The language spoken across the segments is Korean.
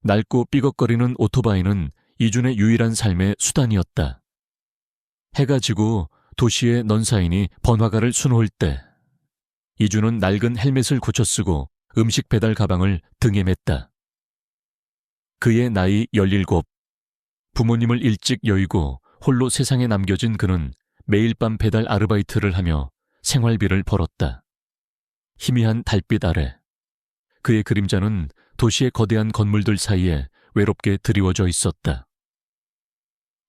낡고 삐걱거리는 오토바이는 이준의 유일한 삶의 수단이었다. 해가 지고 도시의 넌사인이 번화가를 수놓을 때 이준은 낡은 헬멧을 고쳐 쓰고 음식 배달 가방을 등에 맸다. 그의 나이 17. 부모님을 일찍 여의고 홀로 세상에 남겨진 그는 매일 밤 배달 아르바이트를 하며 생활비를 벌었다. 희미한 달빛 아래 그의 그림자는 도시의 거대한 건물들 사이에 외롭게 드리워져 있었다.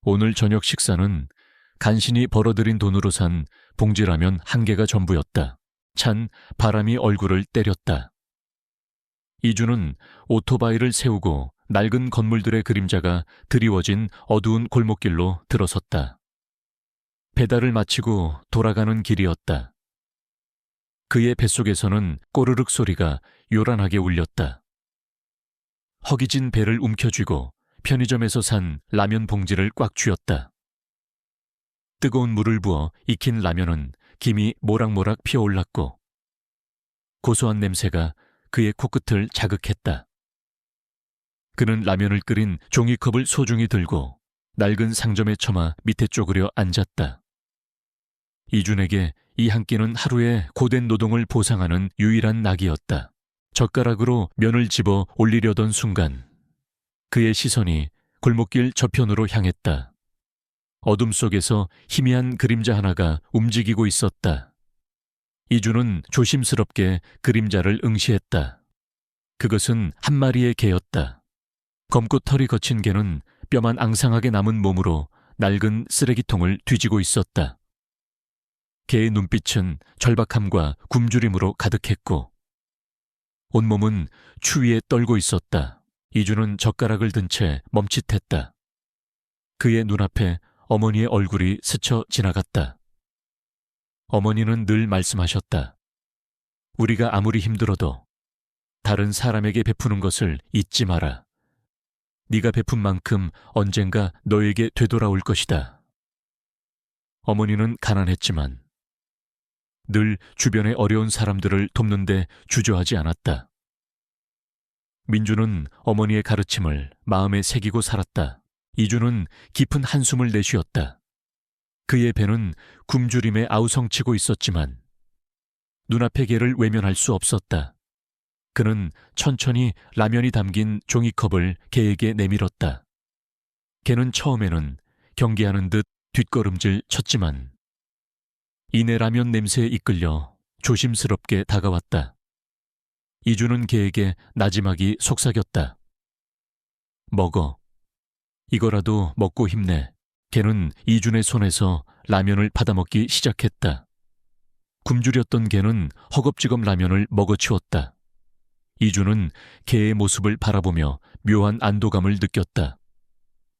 오늘 저녁 식사는 간신히 벌어들인 돈으로 산 봉지라면 1개가 전부였다. 찬 바람이 얼굴을 때렸다. 이준은 오토바이를 세우고 낡은 건물들의 그림자가 드리워진 어두운 골목길로 들어섰다. 배달을 마치고 돌아가는 길이었다. 그의 뱃속에서는 꼬르륵 소리가 요란하게 울렸다. 허기진 배를 움켜쥐고 편의점에서 산 라면 봉지를 꽉 쥐었다. 뜨거운 물을 부어 익힌 라면은 김이 모락모락 피어올랐고 고소한 냄새가 그의 코끝을 자극했다. 그는 라면을 끓인 종이컵을 소중히 들고 낡은 상점에 처마 밑에 쪼그려 앉았다. 이준에게 이 한 끼는 하루의 고된 노동을 보상하는 유일한 낙이었다. 젓가락으로 면을 집어 올리려던 순간 그의 시선이 골목길 저편으로 향했다. 어둠 속에서 희미한 그림자 하나가 움직이고 있었다. 이준은 조심스럽게 그림자를 응시했다. 그것은 한 마리의 개였다. 검고 털이 거친 개는 뼈만 앙상하게 남은 몸으로 낡은 쓰레기통을 뒤지고 있었다. 개의 눈빛은 절박함과 굶주림으로 가득했고 온몸은 추위에 떨고 있었다. 이준은 젓가락을 든 채 멈칫했다. 그의 눈앞에 어머니의 얼굴이 스쳐 지나갔다. 어머니는 늘 말씀하셨다. 우리가 아무리 힘들어도 다른 사람에게 베푸는 것을 잊지 마라. 네가 베푼 만큼 언젠가 너에게 되돌아올 것이다. 어머니는 가난했지만 늘 주변의 어려운 사람들을 돕는 데 주저하지 않았다. 민주는 어머니의 가르침을 마음에 새기고 살았다. 이준은 깊은 한숨을 내쉬었다. 그의 배는 굶주림에 아우성치고 있었지만 눈앞의 개를 외면할 수 없었다. 그는 천천히 라면이 담긴 종이컵을 개에게 내밀었다. 개는 처음에는 경계하는 듯 뒷걸음질 쳤지만 이내 라면 냄새에 이끌려 조심스럽게 다가왔다. 이준은 개에게 나지막이 속삭였다. 먹어. 이거라도 먹고 힘내. 개는 이준의 손에서 라면을 받아먹기 시작했다. 굶주렸던 개는 허겁지겁 라면을 먹어치웠다. 이준은 개의 모습을 바라보며 묘한 안도감을 느꼈다.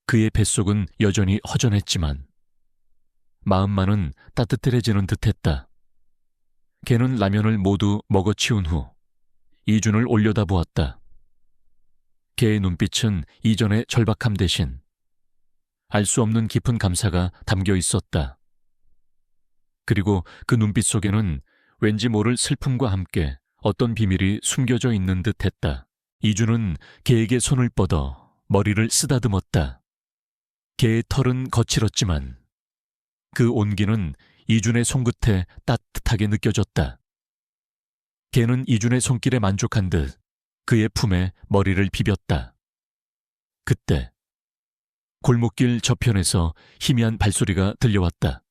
그의 뱃속은 여전히 허전했지만 마음만은 따뜻해지는 듯했다. 개는 라면을 모두 먹어치운 후 이준을 올려다보았다. 개의 눈빛은 이전의 절박함 대신 알 수 없는 깊은 감사가 담겨 있었다. 그리고 그 눈빛 속에는 왠지 모를 슬픔과 함께 어떤 비밀이 숨겨져 있는 듯했다. 이준은 개에게 손을 뻗어 머리를 쓰다듬었다. 개의 털은 거칠었지만 그 온기는 이준의 손끝에 따뜻하게 느껴졌다. 개는 이준의 손길에 만족한 듯 그의 품에 머리를 비볐다. 그때 골목길 저편에서 희미한 발소리가 들려왔다.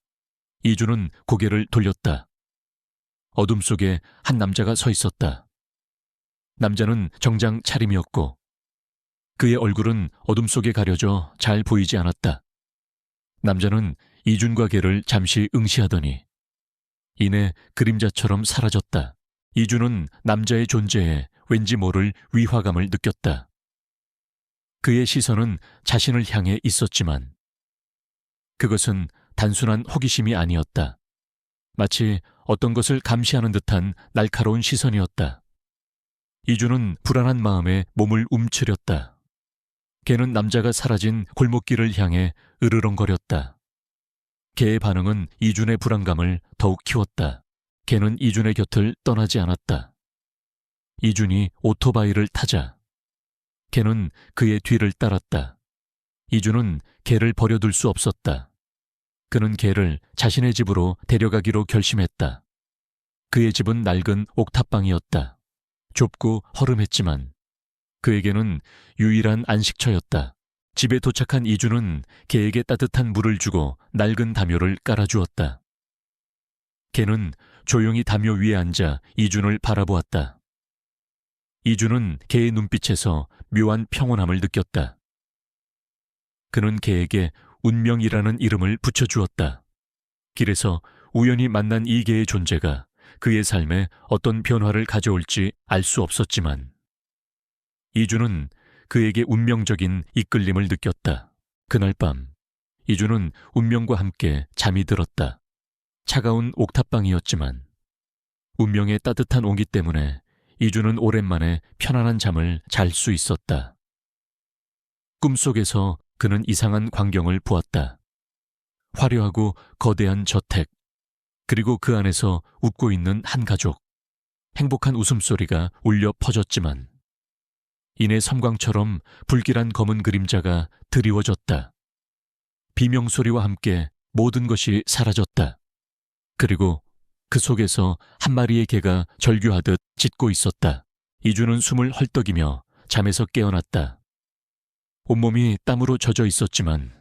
이준은 고개를 돌렸다. 어둠 속에 한 남자가 서 있었다. 남자는 정장 차림이었고 그의 얼굴은 어둠 속에 가려져 잘 보이지 않았다. 남자는 이준과 개를 잠시 응시하더니 이내 그림자처럼 사라졌다. 이준은 남자의 존재에 왠지 모를 위화감을 느꼈다. 그의 시선은 자신을 향해 있었지만 그것은 단순한 호기심이 아니었다. 마치 어떤 것을 감시하는 듯한 날카로운 시선이었다. 이준은 불안한 마음에 몸을 움츠렸다. 개는 남자가 사라진 골목길을 향해 으르렁거렸다. 개의 반응은 이준의 불안감을 더욱 키웠다. 개는 이준의 곁을 떠나지 않았다. 이준이 오토바이를 타자 개는 그의 뒤를 따랐다. 이주는 개를 버려둘 수 없었다. 그는 개를 자신의 집으로 데려가기로 결심했다. 그의 집은 낡은 옥탑방이었다. 좁고 허름했지만 그에게는 유일한 안식처였다. 집에 도착한 이주는 개에게 따뜻한 물을 주고 낡은 담요를 깔아주었다. 개는 조용히 담요 위에 앉아 이준을 바라보았다. 이주는 개의 눈빛에서 묘한 평온함을 느꼈다. 그는 개에게 운명이라는 이름을 붙여주었다. 길에서 우연히 만난 이 개의 존재가 그의 삶에 어떤 변화를 가져올지 알 수 없었지만 이주는 그에게 운명적인 이끌림을 느꼈다. 그날 밤 이주는 운명과 함께 잠이 들었다. 차가운 옥탑방이었지만 운명의 따뜻한 온기 때문에 이주는 오랜만에 편안한 잠을 잘 수 있었다. 꿈속에서 그는 이상한 광경을 보았다. 화려하고 거대한 저택, 그리고 그 안에서 웃고 있는 한 가족. 행복한 웃음소리가 울려 퍼졌지만 이내 섬광처럼 불길한 검은 그림자가 드리워졌다. 비명소리와 함께 모든 것이 사라졌다. 그리고 그 속에서 한 마리의 개가 절규하듯 짖고 있었다. 이주는 숨을 헐떡이며 잠에서 깨어났다. 온몸이 땀으로 젖어 있었지만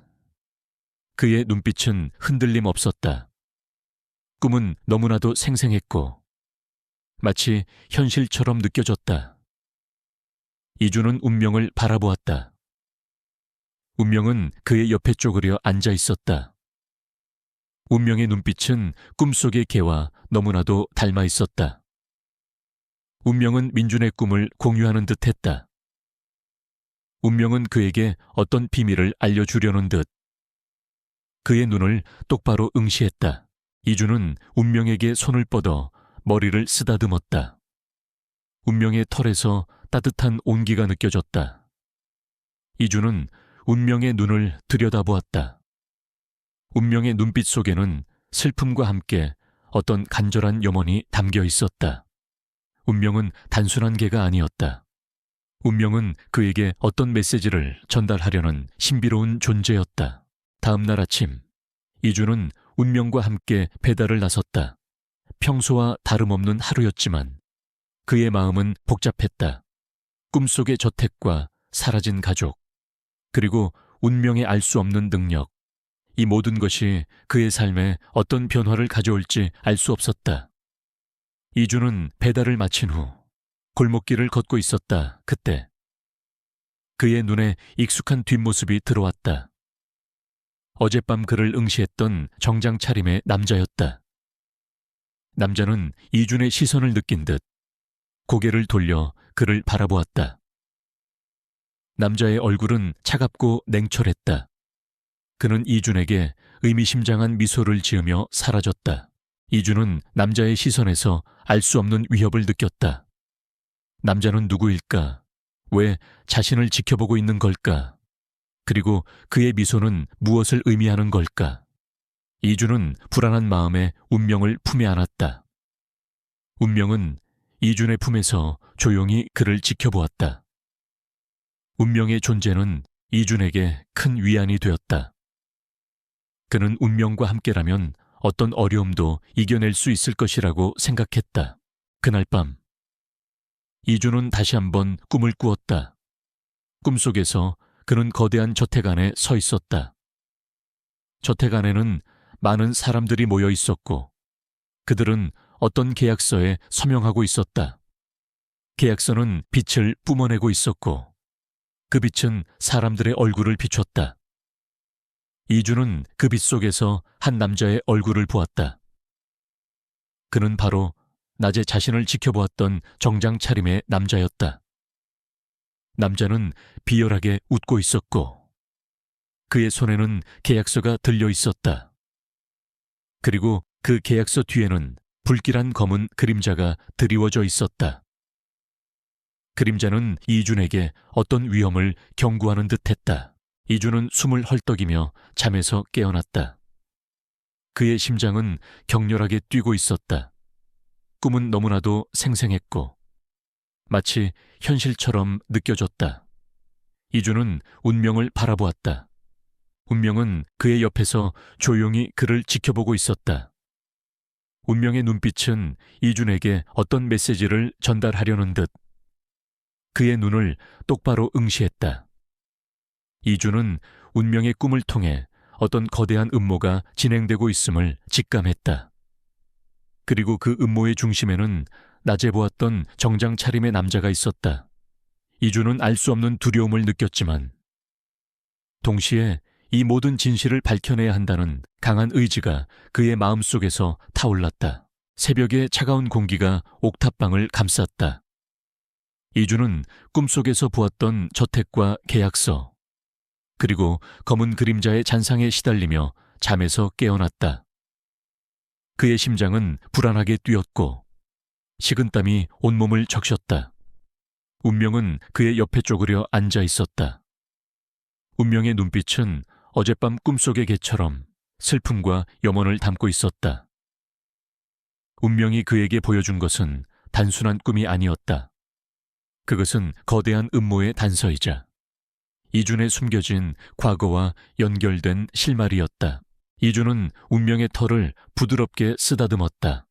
그의 눈빛은 흔들림 없었다. 꿈은 너무나도 생생했고 마치 현실처럼 느껴졌다. 이주는 운명을 바라보았다. 운명은 그의 옆에 쪼그려 앉아 있었다. 운명의 눈빛은 꿈속의 개와 너무나도 닮아 있었다. 운명은 민준의 꿈을 공유하는 듯 했다. 운명은 그에게 어떤 비밀을 알려주려는 듯. 그의 눈을 똑바로 응시했다. 이주는 운명에게 손을 뻗어 머리를 쓰다듬었다. 운명의 털에서 따뜻한 온기가 느껴졌다. 이주는 운명의 눈을 들여다보았다. 운명의 눈빛 속에는 슬픔과 함께 어떤 간절한 염원이 담겨 있었다. 운명은 단순한 개가 아니었다. 운명은 그에게 어떤 메시지를 전달하려는 신비로운 존재였다. 다음 날 아침, 이주는 운명과 함께 배달을 나섰다. 평소와 다름없는 하루였지만 그의 마음은 복잡했다. 꿈속의 저택과 사라진 가족, 그리고 운명의 알 수 없는 능력, 이 모든 것이 그의 삶에 어떤 변화를 가져올지 알 수 없었다. 이주는 배달을 마친 후 골목길을 걷고 있었다. 그때 그의 눈에 익숙한 뒷모습이 들어왔다. 어젯밤 그를 응시했던 정장 차림의 남자였다. 남자는 이준의 시선을 느낀 듯 고개를 돌려 그를 바라보았다. 남자의 얼굴은 차갑고 냉철했다. 그는 이준에게 의미심장한 미소를 지으며 사라졌다. 이준은 남자의 시선에서 알 수 없는 위협을 느꼈다. 남자는 누구일까? 왜 자신을 지켜보고 있는 걸까? 그리고 그의 미소는 무엇을 의미하는 걸까? 이준은 불안한 마음에 운명을 품에 안았다. 운명은 이준의 품에서 조용히 그를 지켜보았다. 운명의 존재는 이준에게 큰 위안이 되었다. 그는 운명과 함께라면 어떤 어려움도 이겨낼 수 있을 것이라고 생각했다. 그날 밤, 이준은 다시 한번 꿈을 꾸었다. 꿈속에서 그는 거대한 저택 안에 서 있었다. 저택 안에는 많은 사람들이 모여 있었고 그들은 어떤 계약서에 서명하고 있었다. 계약서는 빛을 뿜어내고 있었고 그 빛은 사람들의 얼굴을 비췄다. 이주는 그 빛 속에서 한 남자의 얼굴을 보았다. 그는 바로 낮에 자신을 지켜보았던 정장 차림의 남자였다. 남자는 비열하게 웃고 있었고 그의 손에는 계약서가 들려 있었다. 그리고 그 계약서 뒤에는 불길한 검은 그림자가 드리워져 있었다. 그림자는 이준에게 어떤 위험을 경고하는 듯했다. 이준은 숨을 헐떡이며 잠에서 깨어났다. 그의 심장은 격렬하게 뛰고 있었다. 꿈은 너무나도 생생했고 마치 현실처럼 느껴졌다. 이주는 운명을 바라보았다. 운명은 그의 옆에서 조용히 그를 지켜보고 있었다. 운명의 눈빛은 이준에게 어떤 메시지를 전달하려는 듯 그의 눈을 똑바로 응시했다. 이준은 운명의 꿈을 통해 어떤 거대한 음모가 진행되고 있음을 직감했다. 그리고 그 음모의 중심에는 낮에 보았던 정장 차림의 남자가 있었다. 이준은 알 수 없는 두려움을 느꼈지만 동시에 이 모든 진실을 밝혀내야 한다는 강한 의지가 그의 마음속에서 타올랐다. 새벽의 차가운 공기가 옥탑방을 감쌌다. 이준은 꿈속에서 보았던 저택과 계약서, 그리고 검은 그림자의 잔상에 시달리며 잠에서 깨어났다. 그의 심장은 불안하게 뛰었고 식은땀이 온몸을 적셨다. 운명은 그의 옆에 쪼그려 앉아 있었다. 운명의 눈빛은 어젯밤 꿈속의 개처럼 슬픔과 염원을 담고 있었다. 운명이 그에게 보여준 것은 단순한 꿈이 아니었다. 그것은 거대한 음모의 단서이자 이준에 숨겨진 과거와 연결된 실마리였다. 이준은 운명의 털을 부드럽게 쓰다듬었다.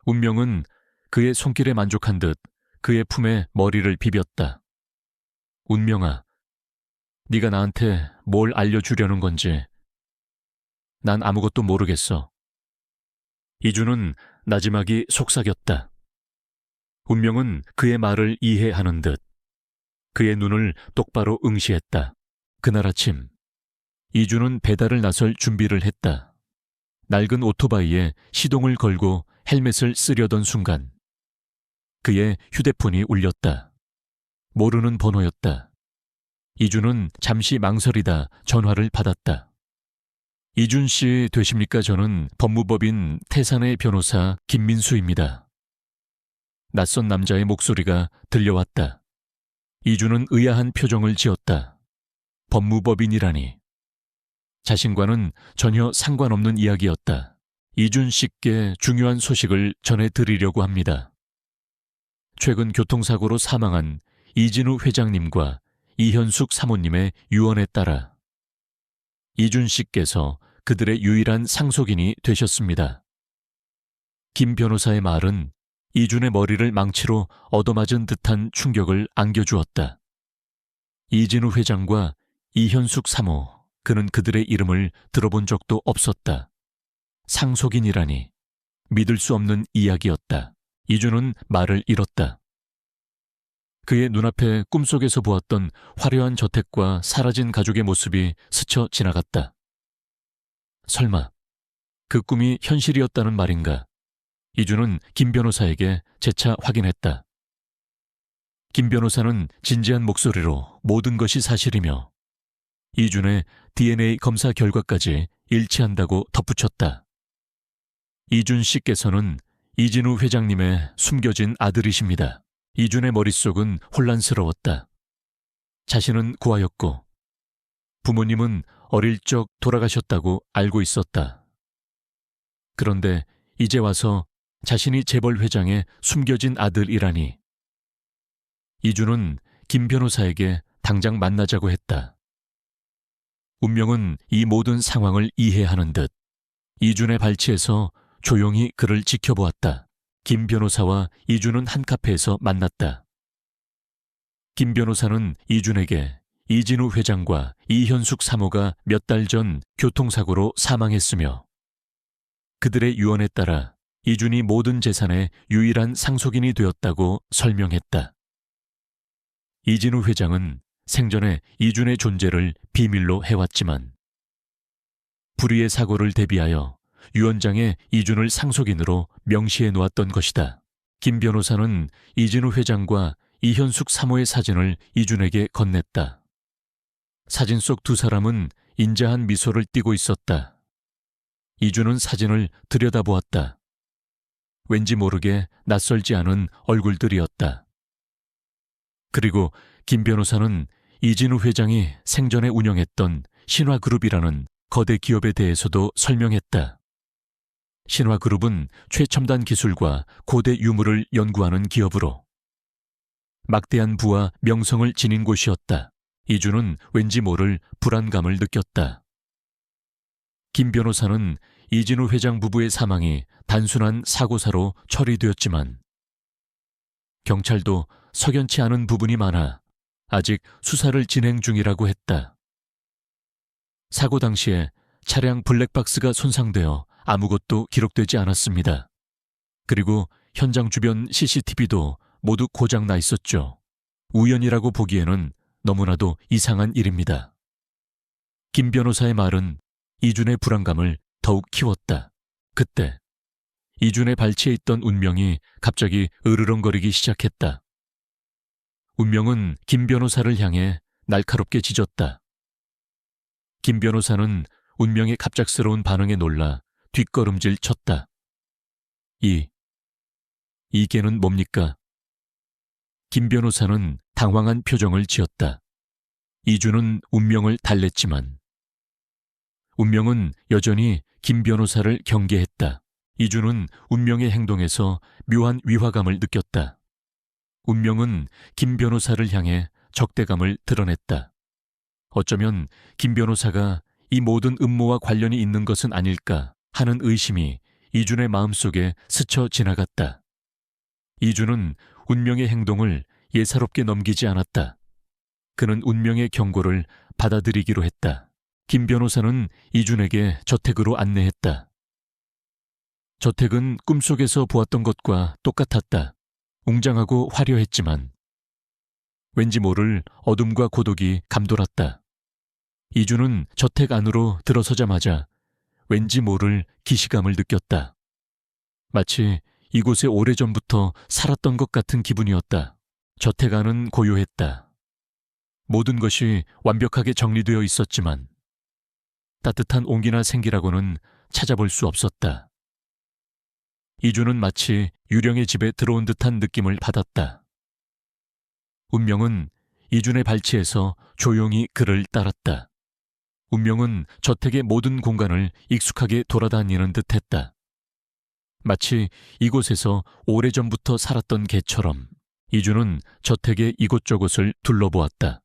운명은 그의 손길에 만족한 듯 그의 품에 머리를 비볐다. 운명아, 네가 나한테 뭘 알려주려는 건지 난 아무것도 모르겠어. 이준은 나지막이 속삭였다. 운명은 그의 말을 이해하는 듯 그의 눈을 똑바로 응시했다. 그날 아침 이준은 배달을 나설 준비를 했다. 낡은 오토바이에 시동을 걸고 헬멧을 쓰려던 순간 그의 휴대폰이 울렸다. 모르는 번호였다. 이준은 잠시 망설이다 전화를 받았다. 이준 씨 되십니까? 저는 법무법인 태산의 변호사 김민수입니다. 낯선 남자의 목소리가 들려왔다. 이준은 의아한 표정을 지었다. 법무법인이라니. 자신과는 전혀 상관없는 이야기였다. 이준 씨께 중요한 소식을 전해드리려고 합니다. 최근 교통사고로 사망한 이진우 회장님과 이현숙 사모님의 유언에 따라 이준 씨께서 그들의 유일한 상속인이 되셨습니다. 김 변호사의 말은 이준의 머리를 망치로 얻어맞은 듯한 충격을 안겨주었다. 이진우 회장과 이현숙 사모, 그는 그들의 이름을 들어본 적도 없었다. 상속인이라니 믿을 수 없는 이야기였다. 이준은 말을 잃었다. 그의 눈앞에 꿈속에서 보았던 화려한 저택과 사라진 가족의 모습이 스쳐 지나갔다. 설마 그 꿈이 현실이었다는 말인가? 이준은 김 변호사에게 재차 확인했다. 김 변호사는 진지한 목소리로 모든 것이 사실이며 이준의 DNA 검사 결과까지 일치한다고 덧붙였다. 이준 씨께서는 이진우 회장님의 숨겨진 아들이십니다. 이준의 머릿속은 혼란스러웠다. 자신은 고아였고 부모님은 어릴 적 돌아가셨다고 알고 있었다. 그런데 이제 와서 자신이 재벌 회장의 숨겨진 아들이라니. 이준은 김 변호사에게 당장 만나자고 했다. 운명은 이 모든 상황을 이해하는 듯 이준의 발치에서 조용히 그를 지켜보았다. 김 변호사와 이준은 한 카페에서 만났다. 김 변호사는 이준에게 이진우 회장과 이현숙 사모가 몇 달 전 교통사고로 사망했으며 그들의 유언에 따라 이준이 모든 재산의 유일한 상속인이 되었다고 설명했다. 이진우 회장은 생전에 이준의 존재를 비밀로 해왔지만 불의의 사고를 대비하여 유언장에 이준을 상속인으로 명시해 놓았던 것이다. 김 변호사는 이진우 회장과 이현숙 사모의 사진을 이준에게 건넸다. 사진 속 두 사람은 인자한 미소를 띠고 있었다. 이준은 사진을 들여다보았다. 왠지 모르게 낯설지 않은 얼굴들이었다. 그리고 김 변호사는 이진우 회장이 생전에 운영했던 신화그룹이라는 거대 기업에 대해서도 설명했다. 신화그룹은 최첨단 기술과 고대 유물을 연구하는 기업으로 막대한 부와 명성을 지닌 곳이었다. 이주는 왠지 모를 불안감을 느꼈다. 김 변호사는 이진우 회장 부부의 사망이 단순한 사고사로 처리되었지만 경찰도 석연치 않은 부분이 많아 아직 수사를 진행 중이라고 했다. 사고 당시에 차량 블랙박스가 손상되어 아무것도 기록되지 않았습니다. 그리고 현장 주변 CCTV도 모두 고장 나 있었죠. 우연이라고 보기에는 너무나도 이상한 일입니다. 김 변호사의 말은 이준의 불안감을 더욱 키웠다. 그때 이준의 발치에 있던 운명이 갑자기 으르렁거리기 시작했다. 운명은 김 변호사를 향해 날카롭게 짖었다. 김 변호사는 운명의 갑작스러운 반응에 놀라 뒷걸음질 쳤다. 이게는 뭡니까? 김 변호사는 당황한 표정을 지었다. 이주는 운명을 달랬지만 운명은 여전히 김 변호사를 경계했다. 이주는 운명의 행동에서 묘한 위화감을 느꼈다. 운명은 김 변호사를 향해 적대감을 드러냈다. 어쩌면 김 변호사가 이 모든 음모와 관련이 있는 것은 아닐까 하는 의심이 이준의 마음속에 스쳐 지나갔다. 이준은 운명의 행동을 예사롭게 넘기지 않았다. 그는 운명의 경고를 받아들이기로 했다. 김 변호사는 이준에게 저택으로 안내했다. 저택은 꿈속에서 보았던 것과 똑같았다. 웅장하고 화려했지만 왠지 모를 어둠과 고독이 감돌았다. 이준은 저택 안으로 들어서자마자 왠지 모를 기시감을 느꼈다. 마치 이곳에 오래전부터 살았던 것 같은 기분이었다. 저택 안은 고요했다. 모든 것이 완벽하게 정리되어 있었지만 따뜻한 온기나 생기라고는 찾아볼 수 없었다. 이준은 마치 유령의 집에 들어온 듯한 느낌을 받았다. 운명은 이준의 발치에서 조용히 그를 따랐다. 운명은 저택의 모든 공간을 익숙하게 돌아다니는 듯했다. 마치 이곳에서 오래전부터 살았던 개처럼 이준은 저택의 이곳저곳을 둘러보았다.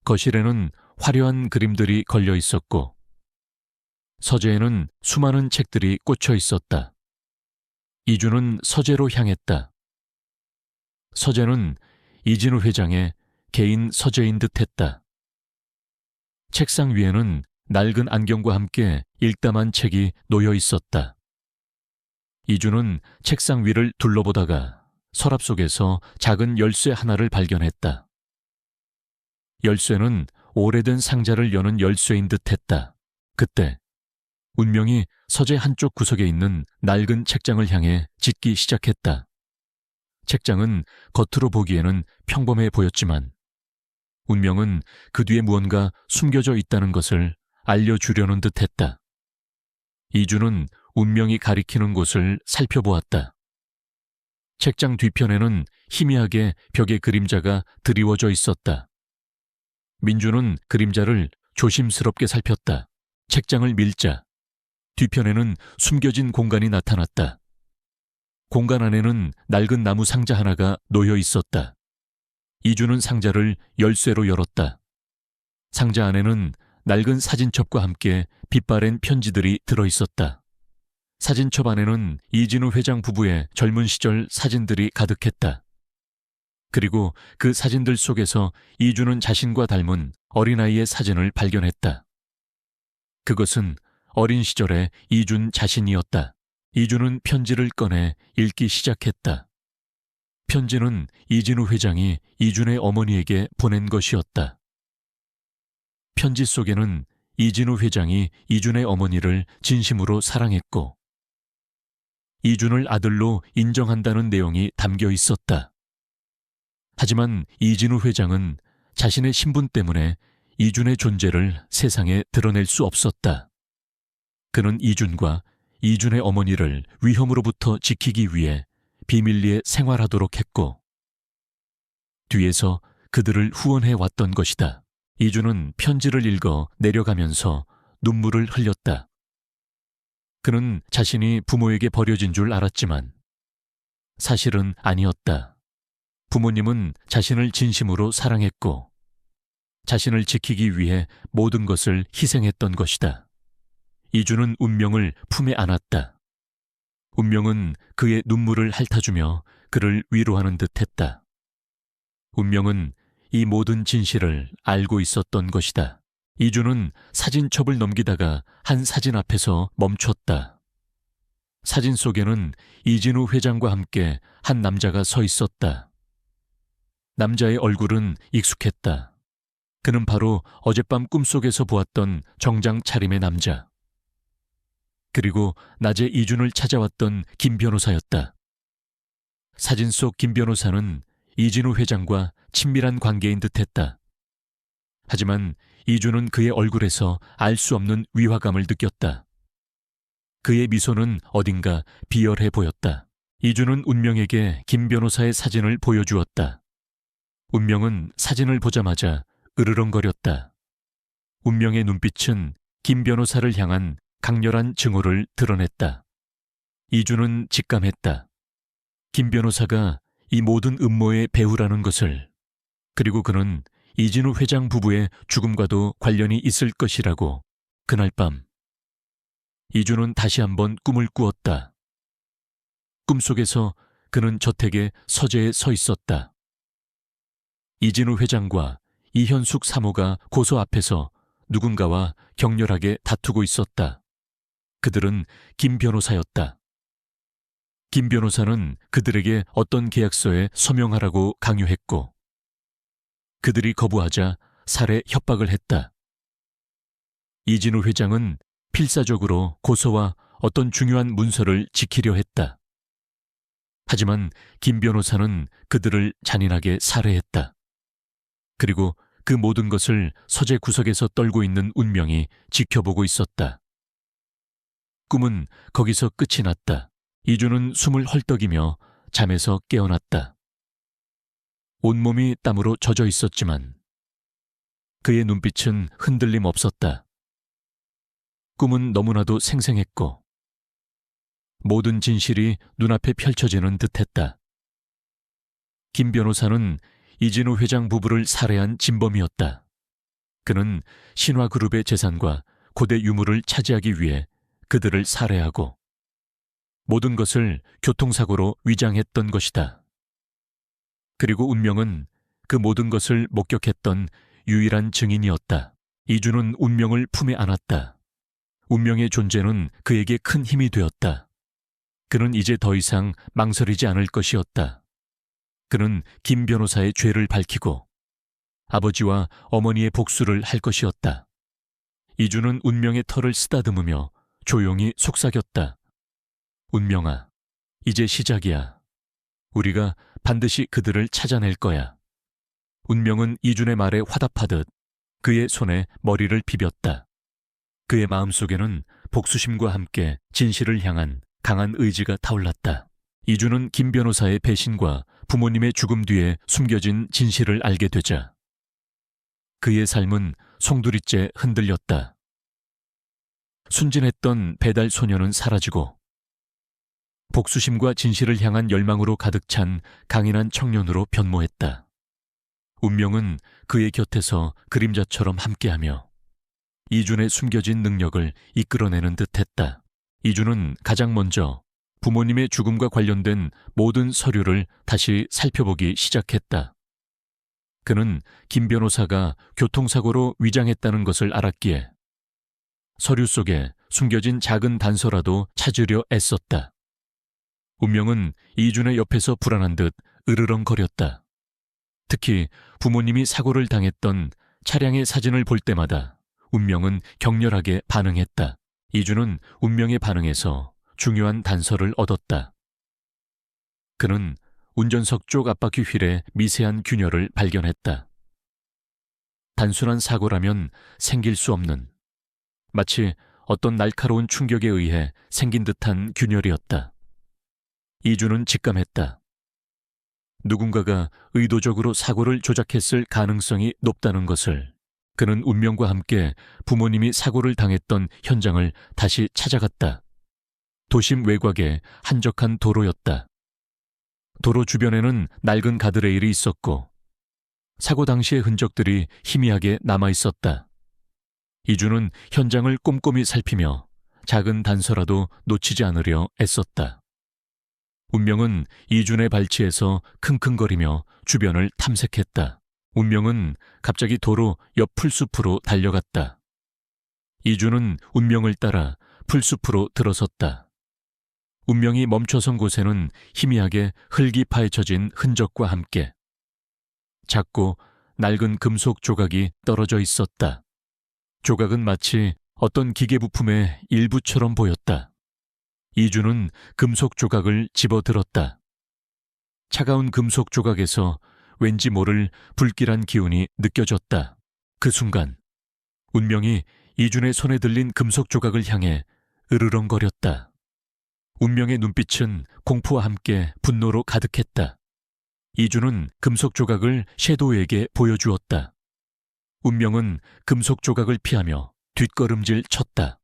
거실에는 화려한 그림들이 걸려 있었고 서재에는 수많은 책들이 꽂혀 있었다. 이준은 서재로 향했다. 서재는 이진우 회장의 개인 서재인 듯했다. 책상 위에는 낡은 안경과 함께 일담한 책이 놓여 있었다. 이준은 책상 위를 둘러보다가 서랍 속에서 작은 열쇠 하나를 발견했다. 열쇠는 오래된 상자를 여는 열쇠인 듯했다. 그때 운명이 서재 한쪽 구석에 있는 낡은 책장을 향해 짖기 시작했다. 책장은 겉으로 보기에는 평범해 보였지만 운명은 그 뒤에 무언가 숨겨져 있다는 것을 알려주려는 듯했다. 이준은 운명이 가리키는 곳을 살펴보았다. 책장 뒤편에는 희미하게 벽에 그림자가 드리워져 있었다. 민주는 그림자를 조심스럽게 살폈다. 책장을 밀자 뒤편에는 숨겨진 공간이 나타났다. 공간 안에는 낡은 나무 상자 하나가 놓여 있었다. 이준은 상자를 열쇠로 열었다. 상자 안에는 낡은 사진첩과 함께 빛바랜 편지들이 들어 있었다. 사진첩 안에는 이진우 회장 부부의 젊은 시절 사진들이 가득했다. 그리고 그 사진들 속에서 이준은 자신과 닮은 어린아이의 사진을 발견했다. 그것은 어린 시절의 이준 자신이었다. 이준은 편지를 꺼내 읽기 시작했다. 편지는 이진우 회장이 이준의 어머니에게 보낸 것이었다. 편지 속에는 이진우 회장이 이준의 어머니를 진심으로 사랑했고 이준을 아들로 인정한다는 내용이 담겨 있었다. 하지만 이진우 회장은 자신의 신분 때문에 이준의 존재를 세상에 드러낼 수 없었다. 그는 이준과 이준의 어머니를 위험으로부터 지키기 위해 비밀리에 생활하도록 했고 뒤에서 그들을 후원해 왔던 것이다. 이준은 편지를 읽어 내려가면서 눈물을 흘렸다. 그는 자신이 부모에게 버려진 줄 알았지만 사실은 아니었다. 부모님은 자신을 진심으로 사랑했고 자신을 지키기 위해 모든 것을 희생했던 것이다. 이주는 운명을 품에 안았다. 운명은 그의 눈물을 핥아주며 그를 위로하는 듯했다. 운명은 이 모든 진실을 알고 있었던 것이다. 이주는 사진첩을 넘기다가 한 사진 앞에서 멈췄다. 사진 속에는 이진우 회장과 함께 한 남자가 서 있었다. 남자의 얼굴은 익숙했다. 그는 바로 어젯밤 꿈속에서 보았던 정장 차림의 남자. 그리고 낮에 이준을 찾아왔던 김 변호사였다. 사진 속 김 변호사는 이진우 회장과 친밀한 관계인 듯했다. 하지만 이준은 그의 얼굴에서 알 수 없는 위화감을 느꼈다. 그의 미소는 어딘가 비열해 보였다. 이준은 운명에게 김 변호사의 사진을 보여주었다. 운명은 사진을 보자마자 으르렁거렸다. 운명의 눈빛은 김 변호사를 향한 강렬한 증오를 드러냈다. 이준은 직감했다. 김 변호사가 이 모든 음모의 배후라는 것을, 그리고 그는 이진우 회장 부부의 죽음과도 관련이 있을 것이라고. 그날 밤 이준은 다시 한번 꿈을 꾸었다. 꿈속에서 그는 저택의 서재에 서 있었다. 이진우 회장과 이현숙 사모가 고소 앞에서 누군가와 격렬하게 다투고 있었다. 그들은 김 변호사였다. 김 변호사는 그들에게 어떤 계약서에 서명하라고 강요했고, 그들이 거부하자 살해 협박을 했다. 이진우 회장은 필사적으로 고소와 어떤 중요한 문서를 지키려 했다. 하지만 김 변호사는 그들을 잔인하게 살해했다. 그리고 그 모든 것을 서재 구석에서 떨고 있는 운명이 지켜보고 있었다. 꿈은 거기서 끝이 났다. 이준은 숨을 헐떡이며 잠에서 깨어났다. 온몸이 땀으로 젖어 있었지만 그의 눈빛은 흔들림 없었다. 꿈은 너무나도 생생했고 모든 진실이 눈앞에 펼쳐지는 듯했다. 김 변호사는 이진우 회장 부부를 살해한 진범이었다. 그는 신화그룹의 재산과 고대 유물을 차지하기 위해 그들을 살해하고 모든 것을 교통사고로 위장했던 것이다. 그리고 운명은 그 모든 것을 목격했던 유일한 증인이었다. 이준은 운명을 품에 안았다. 운명의 존재는 그에게 큰 힘이 되었다. 그는 이제 더 이상 망설이지 않을 것이었다. 그는 김 변호사의 죄를 밝히고 아버지와 어머니의 복수를 할 것이었다. 이준은 운명의 털을 쓰다듬으며 조용히 속삭였다. 운명아, 이제 시작이야. 우리가 반드시 그들을 찾아낼 거야. 운명은 이준의 말에 화답하듯 그의 손에 머리를 비볐다. 그의 마음속에는 복수심과 함께 진실을 향한 강한 의지가 타올랐다. 이준은 김 변호사의 배신과 부모님의 죽음 뒤에 숨겨진 진실을 알게 되자 그의 삶은 송두리째 흔들렸다. 순진했던 배달 소녀는 사라지고 복수심과 진실을 향한 열망으로 가득 찬 강인한 청년으로 변모했다. 운명은 그의 곁에서 그림자처럼 함께하며 이준의 숨겨진 능력을 이끌어내는 듯했다. 이준은 가장 먼저 부모님의 죽음과 관련된 모든 서류를 다시 살펴보기 시작했다. 그는 김 변호사가 교통사고로 위장했다는 것을 알았기에 서류 속에 숨겨진 작은 단서라도 찾으려 애썼다. 운명은 이준의 옆에서 불안한 듯 으르렁거렸다. 특히 부모님이 사고를 당했던 차량의 사진을 볼 때마다 운명은 격렬하게 반응했다. 이준은 운명의 반응에서 중요한 단서를 얻었다. 그는 운전석 쪽 앞바퀴 휠에 미세한 균열을 발견했다. 단순한 사고라면 생길 수 없는, 마치 어떤 날카로운 충격에 의해 생긴 듯한 균열이었다. 이준은 직감했다. 누군가가 의도적으로 사고를 조작했을 가능성이 높다는 것을. 그는 운명과 함께 부모님이 사고를 당했던 현장을 다시 찾아갔다. 도심 외곽의 한적한 도로였다. 도로 주변에는 낡은 가드레일이 있었고 사고 당시의 흔적들이 희미하게 남아있었다. 이준은 현장을 꼼꼼히 살피며 작은 단서라도 놓치지 않으려 애썼다. 운명은 이준의 발치에서 킁킁거리며 주변을 탐색했다. 운명은 갑자기 도로 옆 풀숲으로 달려갔다. 이준은 운명을 따라 풀숲으로 들어섰다. 운명이 멈춰선 곳에는 희미하게 흙이 파헤쳐진 흔적과 함께 작고 낡은 금속 조각이 떨어져 있었다. 조각은 마치 어떤 기계 부품의 일부처럼 보였다. 이준은 금속 조각을 집어들었다. 차가운 금속 조각에서 왠지 모를 불길한 기운이 느껴졌다. 그 순간 운명이 이준의 손에 들린 금속 조각을 향해 으르렁거렸다. 운명의 눈빛은 공포와 함께 분노로 가득했다. 이준은 금속 조각을 섀도우에게 보여주었다. 운명은 금속 조각을 피하며 뒷걸음질 쳤다.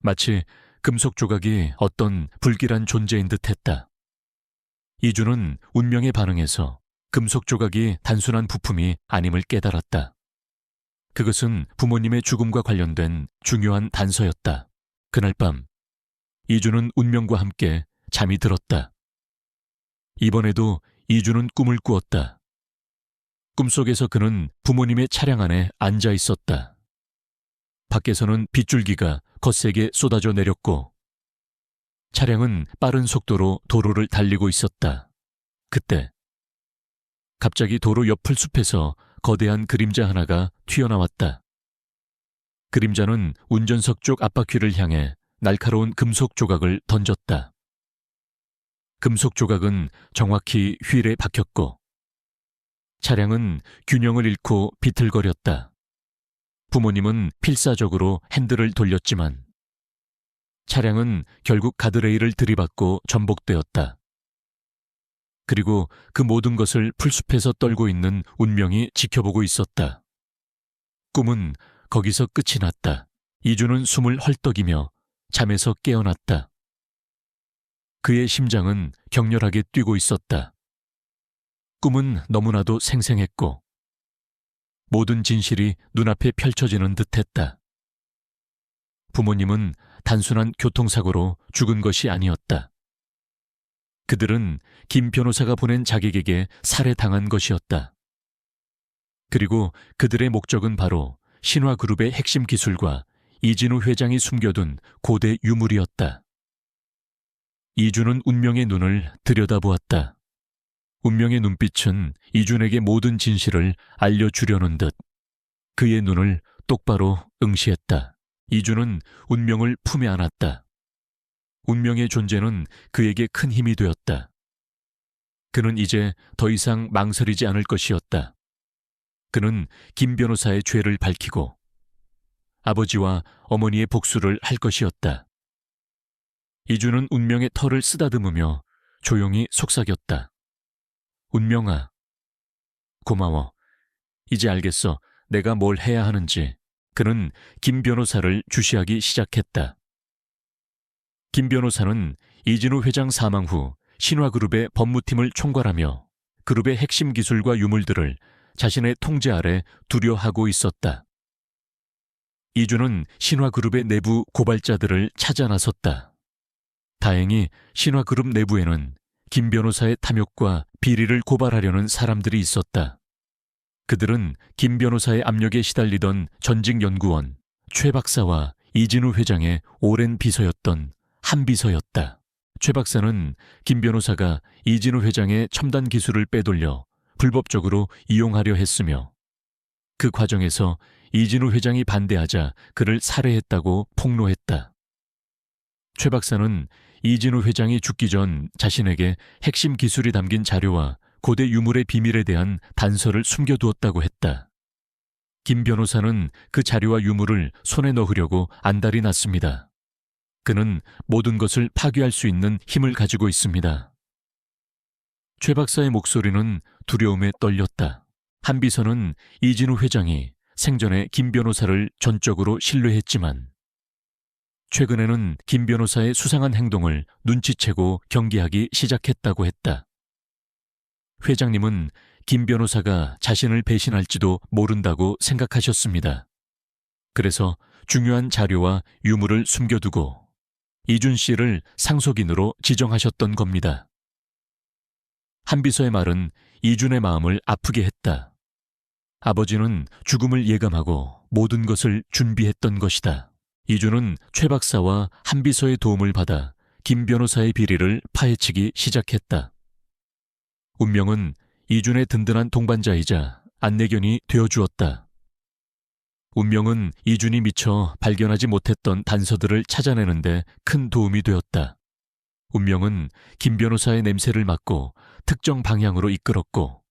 마치 금속 조각이 어떤 불길한 존재인 듯했다. 이준은 운명의 반응에서 금속 조각이 단순한 부품이 아님을 깨달았다. 그것은 부모님의 죽음과 관련된 중요한 단서였다. 그날 밤 이준은 운명과 함께 잠이 들었다. 이번에도 이준은 꿈을 꾸었다. 꿈속에서 그는 부모님의 차량 안에 앉아 있었다. 밖에서는 빗줄기가 거세게 쏟아져 내렸고 차량은 빠른 속도로 도로를 달리고 있었다. 그때 갑자기 도로 옆 풀숲에서 거대한 그림자 하나가 튀어나왔다. 그림자는 운전석 쪽 앞바퀴를 향해 날카로운 금속 조각을 던졌다. 금속 조각은 정확히 휠에 박혔고 차량은 균형을 잃고 비틀거렸다. 부모님은 필사적으로 핸들을 돌렸지만 차량은 결국 가드레일을 들이받고 전복되었다. 그리고 그 모든 것을 풀숲에서 떨고 있는 운명이 지켜보고 있었다. 꿈은 거기서 끝이 났다. 이준은 숨을 헐떡이며 잠에서 깨어났다. 그의 심장은 격렬하게 뛰고 있었다. 꿈은 너무나도 생생했고 모든 진실이 눈앞에 펼쳐지는 듯했다. 부모님은 단순한 교통사고로 죽은 것이 아니었다. 그들은 김 변호사가 보낸 자객에게 살해당한 것이었다. 그리고 그들의 목적은 바로 신화그룹의 핵심 기술과 이진우 회장이 숨겨둔 고대 유물이었다. 이준은 운명의 눈을 들여다보았다. 운명의 눈빛은 이준에게 모든 진실을 알려주려는 듯 그의 눈을 똑바로 응시했다. 이준은 운명을 품에 안았다. 운명의 존재는 그에게 큰 힘이 되었다. 그는 이제 더 이상 망설이지 않을 것이었다. 그는 김 변호사의 죄를 밝히고 아버지와 어머니의 복수를 할 것이었다. 이준은 운명의 털을 쓰다듬으며 조용히 속삭였다. 운명아, 고마워. 이제 알겠어. 내가 뭘 해야 하는지. 그는 김 변호사를 주시하기 시작했다. 김 변호사는 이진우 회장 사망 후 신화그룹의 법무팀을 총괄하며 그룹의 핵심 기술과 유물들을 자신의 통제 아래 두려하고 있었다. 이준은 신화그룹의 내부 고발자들을 찾아 나섰다. 다행히 신화그룹 내부에는 김 변호사의 탐욕과 비리를 고발하려는 사람들이 있었다. 그들은 김 변호사의 압력에 시달리던 전직 연구원 최 박사와 이진우 회장의 오랜 비서였던 한 비서였다. 최 박사는 김 변호사가 이진우 회장의 첨단 기술을 빼돌려 불법적으로 이용하려 했으며 그 과정에서 이진우 회장이 반대하자 그를 살해했다고 폭로했다. 최 박사는 이진우 회장이 죽기 전 자신에게 핵심 기술이 담긴 자료와 고대 유물의 비밀에 대한 단서를 숨겨두었다고 했다. 김 변호사는 그 자료와 유물을 손에 넣으려고 안달이 났습니다. 그는 모든 것을 파괴할 수 있는 힘을 가지고 있습니다. 최 박사의 목소리는 두려움에 떨렸다. 한 비서는 이진우 회장이 생전에 김 변호사를 전적으로 신뢰했지만 최근에는 김 변호사의 수상한 행동을 눈치채고 경계하기 시작했다고 했다. 회장님은 김 변호사가 자신을 배신할지도 모른다고 생각하셨습니다. 그래서 중요한 자료와 유물을 숨겨두고 이준 씨를 상속인으로 지정하셨던 겁니다. 한비서의 말은 이준의 마음을 아프게 했다. 아버지는 죽음을 예감하고 모든 것을 준비했던 것이다. 이준은 최 박사와 한비서의 도움을 받아 김 변호사의 비리를 파헤치기 시작했다. 운명은 이준의 든든한 동반자이자 안내견이 되어주었다. 운명은 이준이 미처 발견하지 못했던 단서들을 찾아내는데 큰 도움이 되었다. 운명은 김 변호사의 냄새를 맡고 특정 방향으로 이끌었고,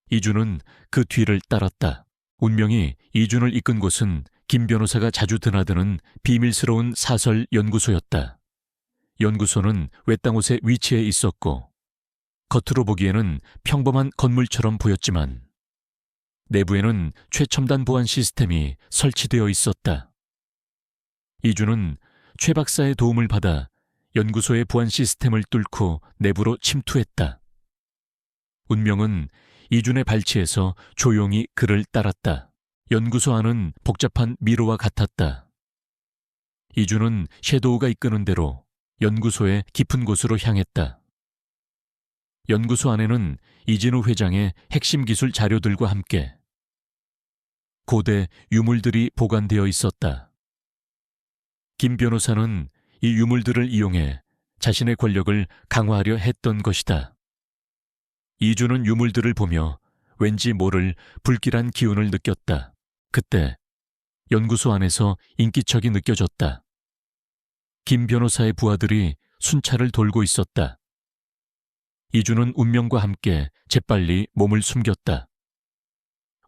이준은 그 뒤를 따랐다. 운명이 이준을 이끈 곳은 김 변호사가 자주 드나드는 비밀스러운 사설 연구소였다. 연구소는 외딴 곳에 위치해 있었고, 겉으로 보기에는 평범한 건물처럼 보였지만 내부에는 최첨단 보안 시스템이 설치되어 있었다. 이준은 최 박사의 도움을 받아 연구소의 보안 시스템을 뚫고 내부로 침투했다. 운명은 이준의 발치에서 조용히 그를 따랐다. 연구소 안은 복잡한 미로와 같았다. 이준은 섀도우가 이끄는 대로 연구소의 깊은 곳으로 향했다. 연구소 안에는 이진우 회장의 핵심 기술 자료들과 함께 고대 유물들이 보관되어 있었다. 김 변호사는 이 유물들을 이용해 자신의 권력을 강화하려 했던 것이다. 이준은 유물들을 보며 왠지 모를 불길한 기운을 느꼈다. 그때 연구소 안에서 인기척이 느껴졌다. 김 변호사의 부하들이 순찰을 돌고 있었다. 이준은 운명과 함께 재빨리 몸을 숨겼다.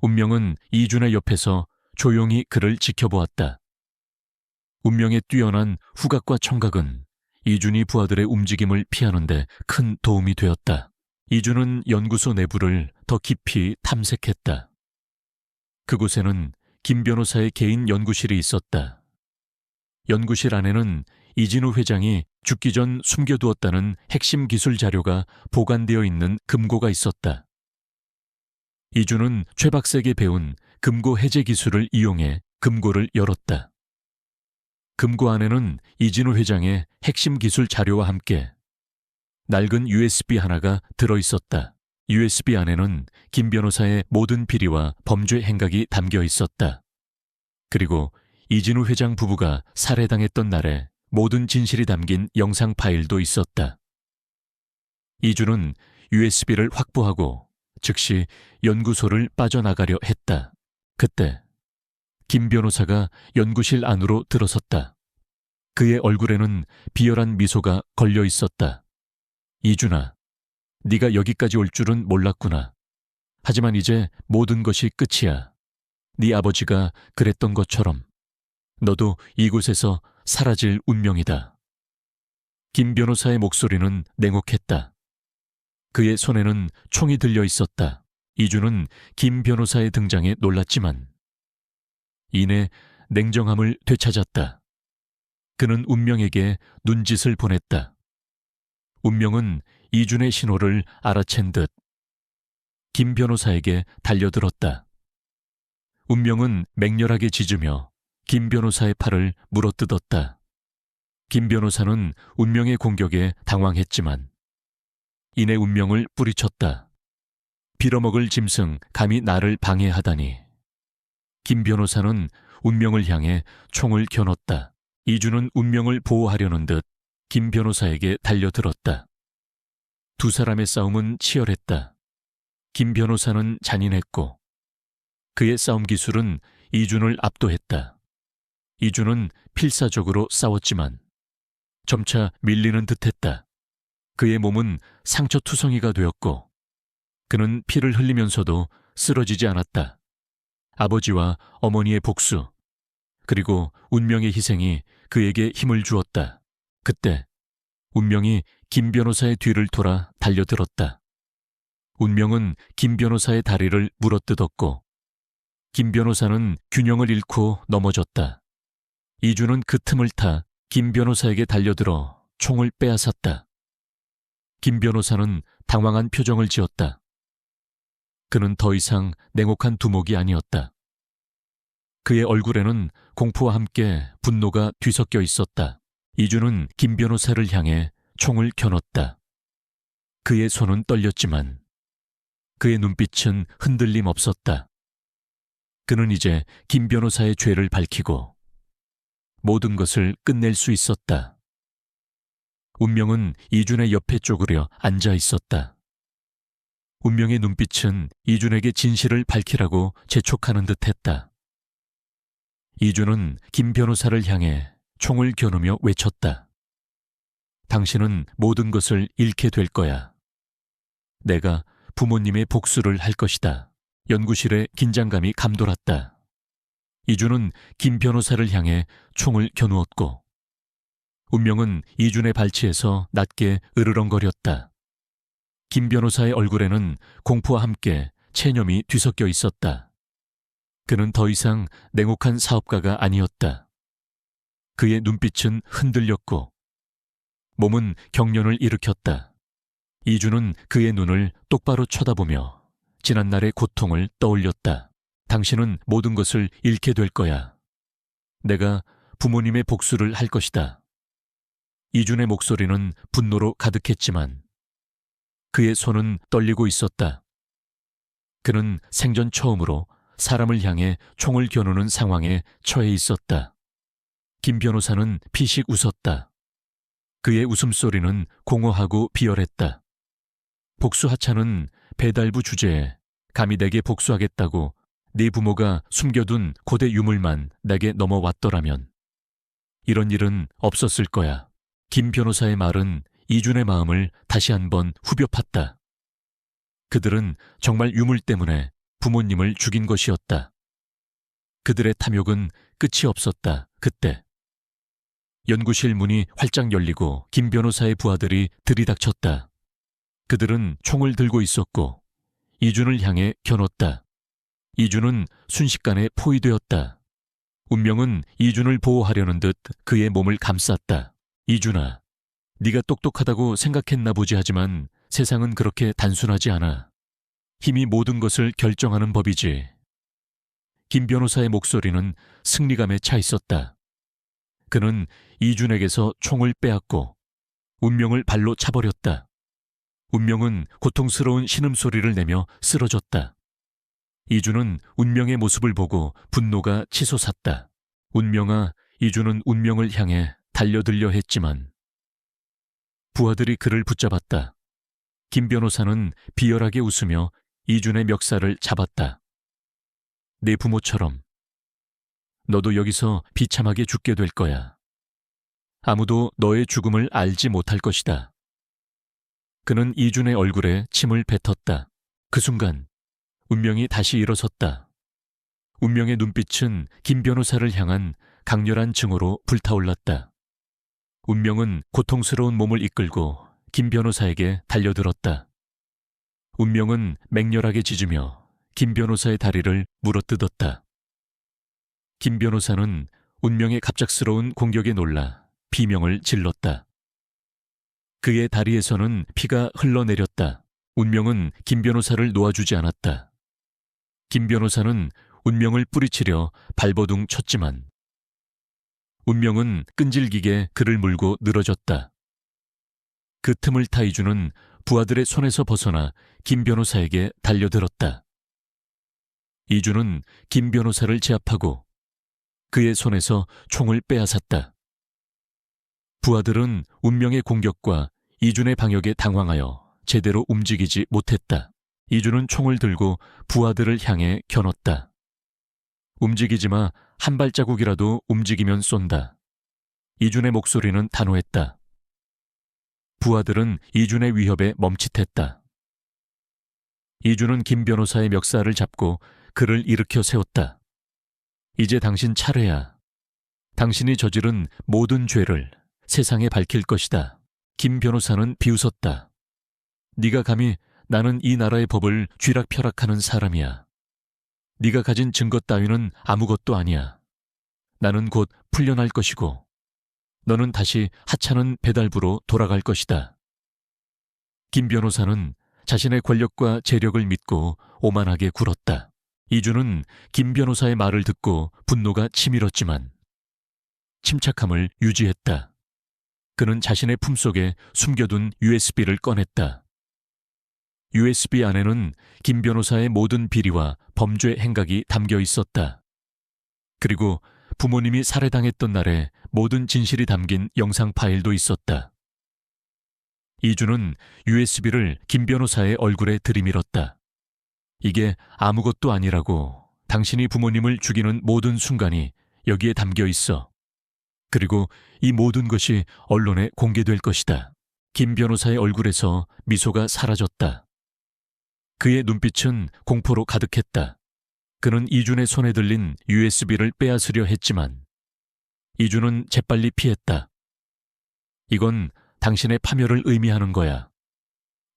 운명은 이준의 옆에서 조용히 그를 지켜보았다. 운명의 뛰어난 후각과 청각은 이준이 부하들의 움직임을 피하는데 큰 도움이 되었다. 이준은 연구소 내부를 더 깊이 탐색했다. 그곳에는 김 변호사의 개인 연구실이 있었다. 연구실 안에는 이진우 회장이 죽기 전 숨겨두었다는 핵심 기술 자료가 보관되어 있는 금고가 있었다. 이준은 최 박사에게 배운 금고 해제 기술을 이용해 금고를 열었다. 금고 안에는 이진우 회장의 핵심 기술 자료와 함께 낡은 USB 하나가 들어있었다. USB 안에는 김 변호사의 모든 비리와 범죄 행각이 담겨 있었다. 그리고 이진우 회장 부부가 살해당했던 날의 모든 진실이 담긴 영상 파일도 있었다. 이준은 USB를 확보하고 즉시 연구소를 빠져나가려 했다. 그때 김 변호사가 연구실 안으로 들어섰다. 그의 얼굴에는 비열한 미소가 걸려 있었다. 이준아, 네가 여기까지 올 줄은 몰랐구나. 하지만 이제 모든 것이 끝이야. 네 아버지가 그랬던 것처럼 너도 이곳에서 사라질 운명이다. 김 변호사의 목소리는 냉혹했다. 그의 손에는 총이 들려 있었다. 이준은 김 변호사의 등장에 놀랐지만 이내 냉정함을 되찾았다. 그는 운명에게 눈짓을 보냈다. 운명은 이준의 신호를 알아챈 듯 김 변호사에게 달려들었다. 운명은 맹렬하게 짖으며 김 변호사의 팔을 물어뜯었다. 김 변호사는 운명의 공격에 당황했지만 이내 운명을 뿌리쳤다. 빌어먹을 짐승 감히 나를 방해하다니. 김 변호사는 운명을 향해 총을 겨눴다. 이준은 운명을 보호하려는 듯 김 변호사에게 달려들었다. 두 사람의 싸움은 치열했다. 김 변호사는 잔인했고 그의 싸움 기술은 이준을 압도했다. 이준은 필사적으로 싸웠지만 점차 밀리는 듯했다. 그의 몸은 상처투성이가 되었고 그는 피를 흘리면서도 쓰러지지 않았다. 아버지와 어머니의 복수, 그리고 운명의 희생이 그에게 힘을 주었다. 그때 운명이 김 변호사의 뒤를 돌아 달려들었다. 운명은 김 변호사의 다리를 물어뜯었고 김 변호사는 균형을 잃고 넘어졌다. 이준은 그 틈을 타 김 변호사에게 달려들어 총을 빼앗았다. 김 변호사는 당황한 표정을 지었다. 그는 더 이상 냉혹한 두목이 아니었다. 그의 얼굴에는 공포와 함께 분노가 뒤섞여 있었다. 이주는 김 변호사를 향해 총을 겨눴다. 그의 손은 떨렸지만 그의 눈빛은 흔들림 없었다. 그는 이제 김 변호사의 죄를 밝히고 모든 것을 끝낼 수 있었다. 운명은 이준의 옆에 쪼그려 앉아 있었다. 운명의 눈빛은 이준에게 진실을 밝히라고 재촉하는 듯했다. 이준은 김 변호사를 향해 총을 겨누며 외쳤다. 당신은 모든 것을 잃게 될 거야. 내가 부모님의 복수를 할 것이다. 연구실에 긴장감이 감돌았다. 이준은 김 변호사를 향해 총을 겨누었고 운명은 이준의 발치에서 낮게 으르렁거렸다. 김 변호사의 얼굴에는 공포와 함께 체념이 뒤섞여 있었다. 그는 더 이상 냉혹한 사업가가 아니었다. 그의 눈빛은 흔들렸고 몸은 경련을 일으켰다. 이준은 그의 눈을 똑바로 쳐다보며 지난날의 고통을 떠올렸다. 당신은 모든 것을 잃게 될 거야. 내가 부모님의 복수를 할 것이다. 이준의 목소리는 분노로 가득했지만 그의 손은 떨리고 있었다. 그는 생전 처음으로 사람을 향해 총을 겨누는 상황에 처해 있었다. 김 변호사는 피식 웃었다. 그의 웃음소리는 공허하고 비열했다. 복수 하찮은 배달부 주제에 감히 내게 복수하겠다고 네 부모가 숨겨둔 고대 유물만 내게 넘어왔더라면 이런 일은 없었을 거야. 김 변호사의 말은 이준의 마음을 다시 한번 후벼 팠다. 그들은 정말 유물 때문에 부모님을 죽인 것이었다. 그들의 탐욕은 끝이 없었다. 그때 연구실 문이 활짝 열리고 김 변호사의 부하들이 들이닥쳤다. 그들은 총을 들고 있었고 이준을 향해 겨눴다. 이준은 순식간에 포위되었다. 운명은 이준을 보호하려는 듯 그의 몸을 감쌌다. 이준아, 네가 똑똑하다고 생각했나 보지 하지만 세상은 그렇게 단순하지 않아. 힘이 모든 것을 결정하는 법이지. 김 변호사의 목소리는 승리감에 차 있었다. 그는 이준에게서 총을 빼앗고 운명을 발로 차버렸다. 운명은 고통스러운 신음소리를 내며 쓰러졌다. 이준은 운명의 모습을 보고 분노가 치솟았다. 운명아, 이준은 운명을 향해 달려들려 했지만 부하들이 그를 붙잡았다. 김 변호사는 비열하게 웃으며 이준의 멱살을 잡았다. 네 부모처럼 너도 여기서 비참하게 죽게 될 거야. 아무도 너의 죽음을 알지 못할 것이다. 그는 이준의 얼굴에 침을 뱉었다. 그 순간 운명이 다시 일어섰다. 운명의 눈빛은 김 변호사를 향한 강렬한 증오로 불타올랐다. 운명은 고통스러운 몸을 이끌고 김 변호사에게 달려들었다. 운명은 맹렬하게 짖으며 김 변호사의 다리를 물어뜯었다. 김 변호사는 운명의 갑작스러운 공격에 놀라 비명을 질렀다. 그의 다리에서는 피가 흘러내렸다. 운명은 김 변호사를 놓아주지 않았다. 김 변호사는 운명을 뿌리치려 발버둥 쳤지만 운명은 끈질기게 그를 물고 늘어졌다. 그 틈을 타 이준은 부하들의 손에서 벗어나 김 변호사에게 달려들었다. 이준은 김 변호사를 제압하고 그의 손에서 총을 빼앗았다. 부하들은 운명의 공격과 이준의 방역에 당황하여 제대로 움직이지 못했다. 이준은 총을 들고 부하들을 향해 겨눴다. 움직이지 마, 한 발자국이라도 움직이면 쏜다. 이준의 목소리는 단호했다. 부하들은 이준의 위협에 멈칫했다. 이준은 김 변호사의 멱살을 잡고 그를 일으켜 세웠다. 이제 당신 차례야. 당신이 저지른 모든 죄를 세상에 밝힐 것이다. 김 변호사는 비웃었다. 네가 감히 나는 이 나라의 법을 쥐락펴락하는 사람이야. 네가 가진 증거 따위는 아무것도 아니야. 나는 곧 풀려날 것이고 너는 다시 하찮은 배달부로 돌아갈 것이다. 김 변호사는 자신의 권력과 재력을 믿고 오만하게 굴었다. 이주는 김 변호사의 말을 듣고 분노가 치밀었지만 침착함을 유지했다. 그는 자신의 품속에 숨겨둔 USB를 꺼냈다. USB 안에는 김 변호사의 모든 비리와 범죄 행각이 담겨 있었다. 그리고 부모님이 살해당했던 날의 모든 진실이 담긴 영상 파일도 있었다. 이주는 USB를 김 변호사의 얼굴에 들이밀었다. 이게 아무것도 아니라고. 당신이 부모님을 죽이는 모든 순간이 여기에 담겨 있어. 그리고 이 모든 것이 언론에 공개될 것이다. 김 변호사의 얼굴에서 미소가 사라졌다. 그의 눈빛은 공포로 가득했다. 그는 이준의 손에 들린 USB를 빼앗으려 했지만 이준은 재빨리 피했다. 이건 당신의 파멸을 의미하는 거야.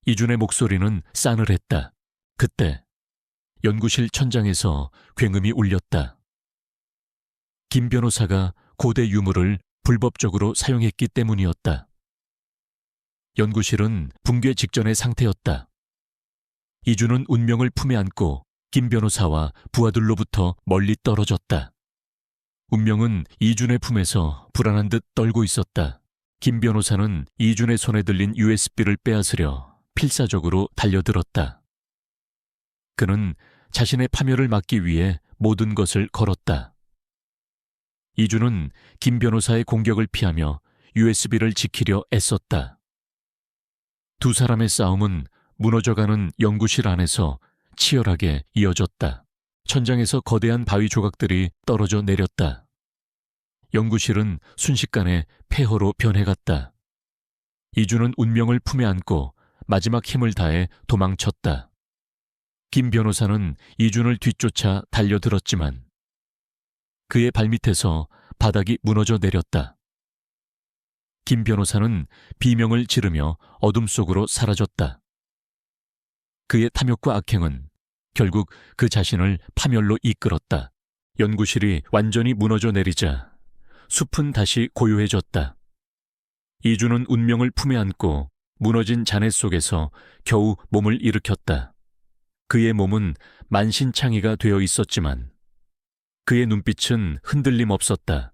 이준의 목소리는 싸늘했다. 그때 연구실 천장에서 굉음이 울렸다. 김 변호사가 고대 유물을 불법적으로 사용했기 때문이었다. 연구실은 붕괴 직전의 상태였다. 이준은 운명을 품에 안고 김 변호사와 부하들로부터 멀리 떨어졌다. 운명은 이준의 품에서 불안한 듯 떨고 있었다. 김 변호사는 이준의 손에 들린 USB를 빼앗으려 필사적으로 달려들었다. 그는 자신의 파멸을 막기 위해 모든 것을 걸었다. 이준은 김 변호사의 공격을 피하며 USB를 지키려 애썼다. 두 사람의 싸움은 무너져가는 연구실 안에서 치열하게 이어졌다. 천장에서 거대한 바위 조각들이 떨어져 내렸다. 연구실은 순식간에 폐허로 변해갔다. 이준은 운명을 품에 안고 마지막 힘을 다해 도망쳤다. 김 변호사는 이준을 뒤쫓아 달려들었지만 그의 발밑에서 바닥이 무너져 내렸다. 김 변호사는 비명을 지르며 어둠 속으로 사라졌다. 그의 탐욕과 악행은 결국 그 자신을 파멸로 이끌었다. 연구실이 완전히 무너져 내리자 숲은 다시 고요해졌다. 이준은 운명을 품에 안고 무너진 잔해 속에서 겨우 몸을 일으켰다. 그의 몸은 만신창이가 되어 있었지만 그의 눈빛은 흔들림 없었다.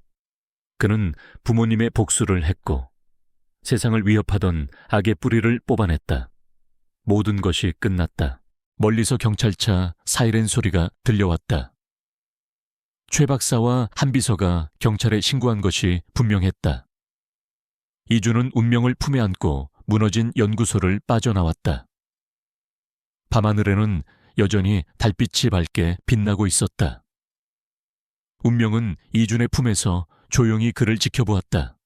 그는 부모님의 복수를 했고 세상을 위협하던 악의 뿌리를 뽑아냈다. 모든 것이 끝났다. 멀리서 경찰차 사이렌 소리가 들려왔다. 최 박사와 한 비서가 경찰에 신고한 것이 분명했다. 이준은 운명을 품에 안고 무너진 연구소를 빠져나왔다. 밤하늘에는 여전히 달빛이 밝게 빛나고 있었다. 운명은 이준의 품에서 조용히 그를 지켜보았다.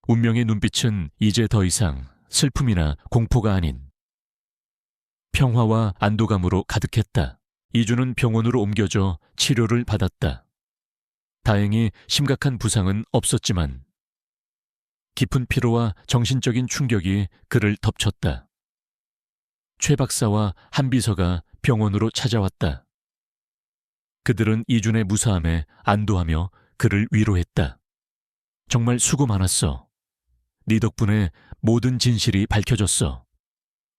운명의 눈빛은 이제 더 이상 슬픔이나 공포가 아닌 평화와 안도감으로 가득했다. 이준은 병원으로 옮겨져 치료를 받았다. 다행히 심각한 부상은 없었지만 깊은 피로와 정신적인 충격이 그를 덮쳤다. 최 박사와 한 비서가 병원으로 찾아왔다. 그들은 이준의 무사함에 안도하며 그를 위로했다. 정말 수고 많았어. 네 덕분에 모든 진실이 밝혀졌어.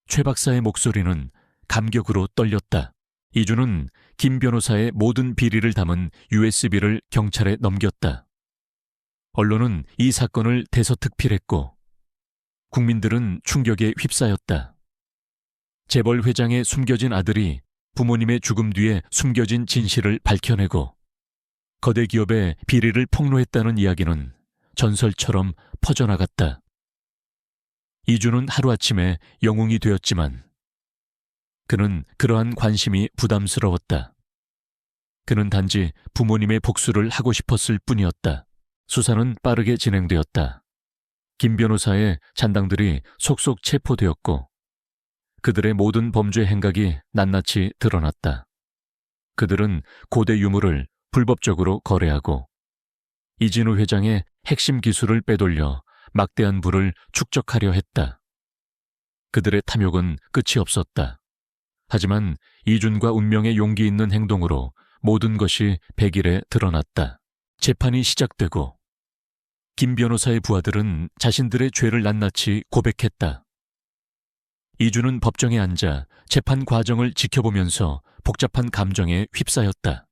최 박사의 목소리는 감격으로 떨렸다. 이준은 김 변호사의 모든 비리를 담은 USB를 경찰에 넘겼다. 언론은 이 사건을 대서특필했고 국민들은 충격에 휩싸였다. 재벌 회장의 숨겨진 아들이 부모님의 죽음 뒤에 숨겨진 진실을 밝혀내고 거대 기업의 비리를 폭로했다는 이야기는 전설처럼 퍼져나갔다. 이준은 하루아침에 영웅이 되었지만 그는 그러한 관심이 부담스러웠다. 그는 단지 부모님의 복수를 하고 싶었을 뿐이었다. 수사는 빠르게 진행되었다. 김 변호사의 잔당들이 속속 체포되었고 그들의 모든 범죄 행각이 낱낱이 드러났다. 그들은 고대 유물을 불법적으로 거래하고 이진우 회장의 핵심 기술을 빼돌려 막대한 부를 축적하려 했다. 그들의 탐욕은 끝이 없었다. 하지만 이준과 운명의 용기 있는 행동으로 모든 것이 백일에 드러났다. 재판이 시작되고 김 변호사의 부하들은 자신들의 죄를 낱낱이 고백했다. 이주는 법정에 앉아 재판 과정을 지켜보면서 복잡한 감정에 휩싸였다.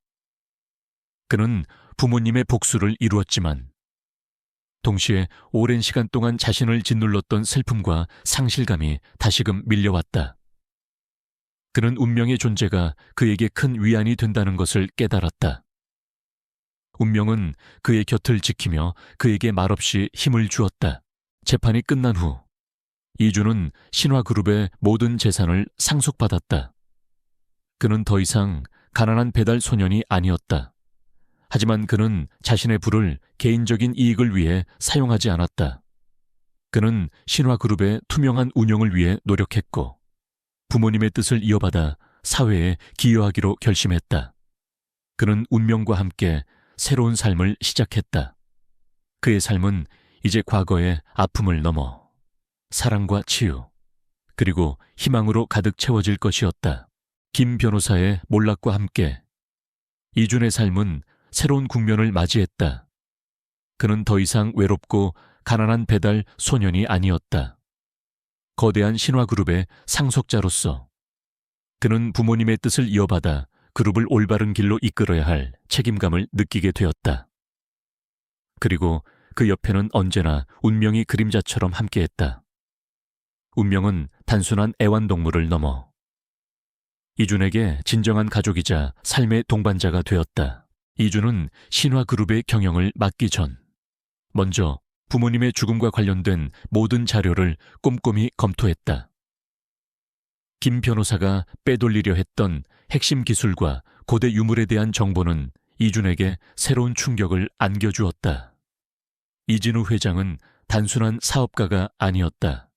그는 부모님의 복수를 이루었지만 동시에 오랜 시간 동안 자신을 짓눌렀던 슬픔과 상실감이 다시금 밀려왔다. 그는 운명의 존재가 그에게 큰 위안이 된다는 것을 깨달았다. 운명은 그의 곁을 지키며 그에게 말없이 힘을 주었다. 재판이 끝난 후 이주는 신화그룹의 모든 재산을 상속받았다. 그는 더 이상 가난한 배달 소년이 아니었다. 하지만 그는 자신의 부를 개인적인 이익을 위해 사용하지 않았다. 그는 신화그룹의 투명한 운영을 위해 노력했고 부모님의 뜻을 이어받아 사회에 기여하기로 결심했다. 그는 운명과 함께 새로운 삶을 시작했다. 그의 삶은 이제 과거의 아픔을 넘어 사랑과 치유, 그리고 희망으로 가득 채워질 것이었다. 김 변호사의 몰락과 함께 이준의 삶은 새로운 국면을 맞이했다. 그는 더 이상 외롭고 가난한 배달 소년이 아니었다. 거대한 신화그룹의 상속자로서 그는 부모님의 뜻을 이어받아 그룹을 올바른 길로 이끌어야 할 책임감을 느끼게 되었다. 그리고 그 옆에는 언제나 운명이 그림자처럼 함께했다. 운명은 단순한 애완동물을 넘어 이준에게 진정한 가족이자 삶의 동반자가 되었다. 이준은 신화그룹의 경영을 맡기 전 먼저 부모님의 죽음과 관련된 모든 자료를 꼼꼼히 검토했다. 김 변호사가 빼돌리려 했던 핵심 기술과 고대 유물에 대한 정보는 이준에게 새로운 충격을 안겨주었다. 이진우 회장은 단순한 사업가가 아니었다.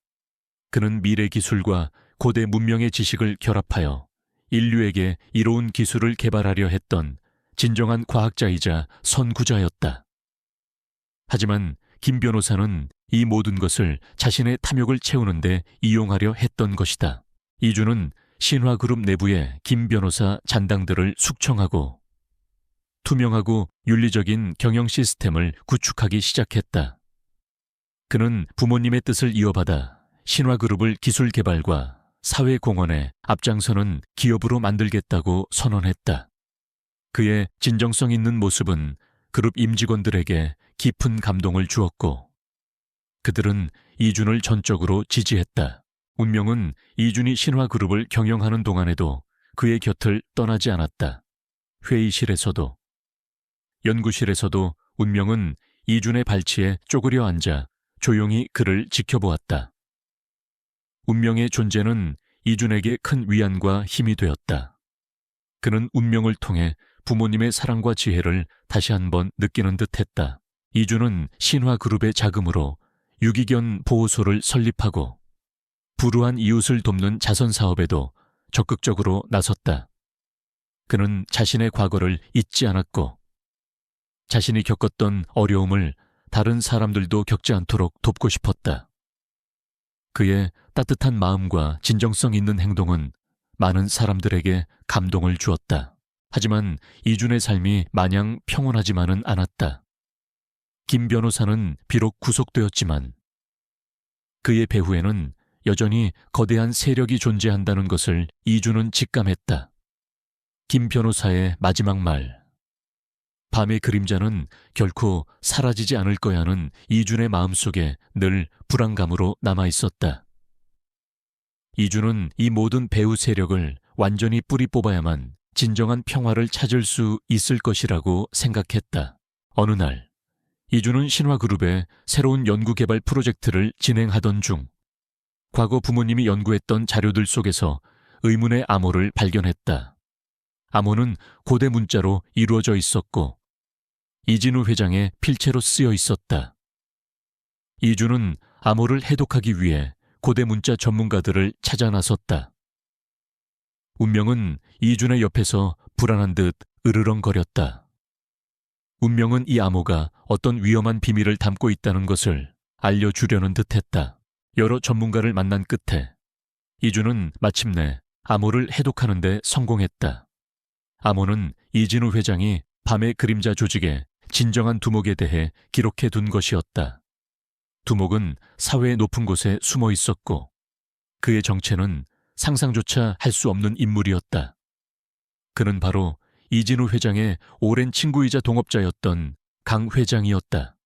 그는 미래 기술과 고대 문명의 지식을 결합하여 인류에게 이로운 기술을 개발하려 했던 진정한 과학자이자 선구자였다. 하지만 김 변호사는 이 모든 것을 자신의 탐욕을 채우는 데 이용하려 했던 것이다. 이주는 신화그룹 내부의 김 변호사 잔당들을 숙청하고 투명하고 윤리적인 경영 시스템을 구축하기 시작했다. 그는 부모님의 뜻을 이어받아 신화그룹을 기술 개발과 사회 공헌에 앞장서는 기업으로 만들겠다고 선언했다. 그의 진정성 있는 모습은 그룹 임직원들에게 깊은 감동을 주었고 그들은 이준을 전적으로 지지했다. 운명은 이준이 신화그룹을 경영하는 동안에도 그의 곁을 떠나지 않았다. 회의실에서도 연구실에서도 운명은 이준의 발치에 쪼그려 앉아 조용히 그를 지켜보았다. 운명의 존재는 이준에게 큰 위안과 힘이 되었다. 그는 운명을 통해 부모님의 사랑과 지혜를 다시 한번 느끼는 듯했다. 이준은 신화그룹의 자금으로 유기견 보호소를 설립하고 불우한 이웃을 돕는 자선사업에도 적극적으로 나섰다. 그는 자신의 과거를 잊지 않았고 자신이 겪었던 어려움을 다른 사람들도 겪지 않도록 돕고 싶었다. 그의 따뜻한 마음과 진정성 있는 행동은 많은 사람들에게 감동을 주었다. 하지만 이준의 삶이 마냥 평온하지만은 않았다. 김 변호사는 비록 구속되었지만 그의 배후에는 여전히 거대한 세력이 존재한다는 것을 이준은 직감했다. 김 변호사의 마지막 말, 밤의 그림자는 결코 사라지지 않을 거야는 이준의 마음속에 늘 불안감으로 남아있었다. 이준은 이 모든 배후 세력을 완전히 뿌리 뽑아야만 진정한 평화를 찾을 수 있을 것이라고 생각했다. 어느 날, 이준은 신화그룹의 새로운 연구개발 프로젝트를 진행하던 중 과거 부모님이 연구했던 자료들 속에서 의문의 암호를 발견했다. 암호는 고대 문자로 이루어져 있었고 이진우 회장의 필체로 쓰여 있었다. 이준은 암호를 해독하기 위해 고대 문자 전문가들을 찾아 나섰다. 운명은 이준의 옆에서 불안한 듯 으르렁거렸다. 운명은 이 암호가 어떤 위험한 비밀을 담고 있다는 것을 알려주려는 듯했다. 여러 전문가를 만난 끝에 이준은 마침내 암호를 해독하는 데 성공했다. 암호는 이진우 회장이 밤의 그림자 조직의 진정한 두목에 대해 기록해 둔 것이었다. 두목은 사회의 높은 곳에 숨어 있었고 그의 정체는 상상조차 할 수 없는 인물이었다. 그는 바로 이진우 회장의 오랜 친구이자 동업자였던 강 회장이었다.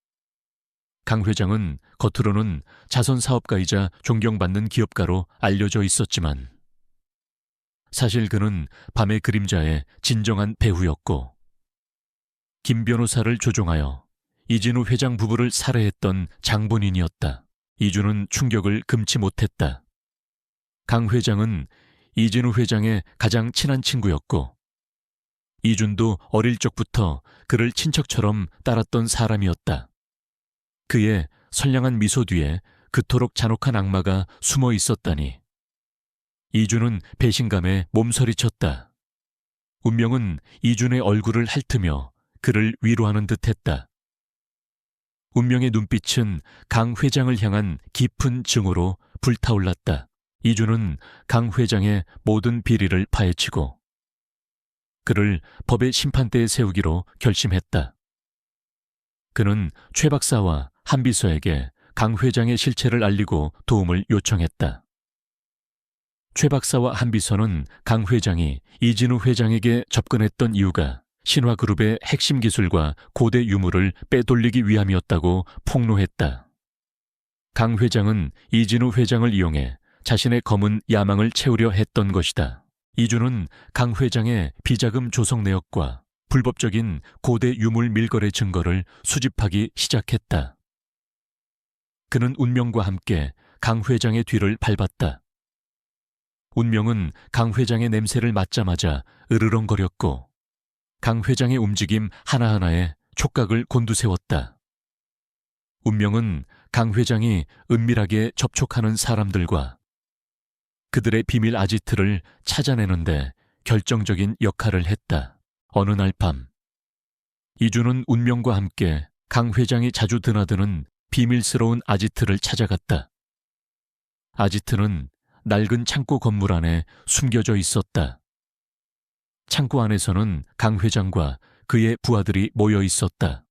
강 회장은 겉으로는 자선 사업가이자 존경받는 기업가로 알려져 있었지만 사실 그는 밤의 그림자의 진정한 배후였고 김 변호사를 조종하여 이진우 회장 부부를 살해했던 장본인이었다. 이준은 충격을 금치 못했다. 강 회장은 이진우 회장의 가장 친한 친구였고 이준도 어릴 적부터 그를 친척처럼 따랐던 사람이었다. 그의 선량한 미소 뒤에 그토록 잔혹한 악마가 숨어 있었다니. 이준은 배신감에 몸서리쳤다. 운명은 이준의 얼굴을 핥으며 그를 위로하는 듯했다. 운명의 눈빛은 강 회장을 향한 깊은 증오로 불타올랐다. 이준은 강 회장의 모든 비리를 파헤치고 그를 법의 심판대에 세우기로 결심했다. 그는 최 박사와 한 비서에게 강 회장의 실체를 알리고 도움을 요청했다. 최 박사와 한 비서는 강 회장이 이진우 회장에게 접근했던 이유가 신화그룹의 핵심 기술과 고대 유물을 빼돌리기 위함이었다고 폭로했다. 강 회장은 이진우 회장을 이용해 자신의 검은 야망을 채우려 했던 것이다. 이준은 강 회장의 비자금 조성 내역과 불법적인 고대 유물 밀거래 증거를 수집하기 시작했다. 그는 운명과 함께 강 회장의 뒤를 밟았다. 운명은 강 회장의 냄새를 맡자마자 으르렁거렸고 강 회장의 움직임 하나하나에 촉각을 곤두세웠다. 운명은 강 회장이 은밀하게 접촉하는 사람들과 그들의 비밀 아지트를 찾아내는데 결정적인 역할을 했다. 어느 날 밤, 이준은 운명과 함께 강 회장이 자주 드나드는 비밀스러운 아지트를 찾아갔다. 아지트는 낡은 창고 건물 안에 숨겨져 있었다. 창고 안에서는 강 회장과 그의 부하들이 모여 있었다.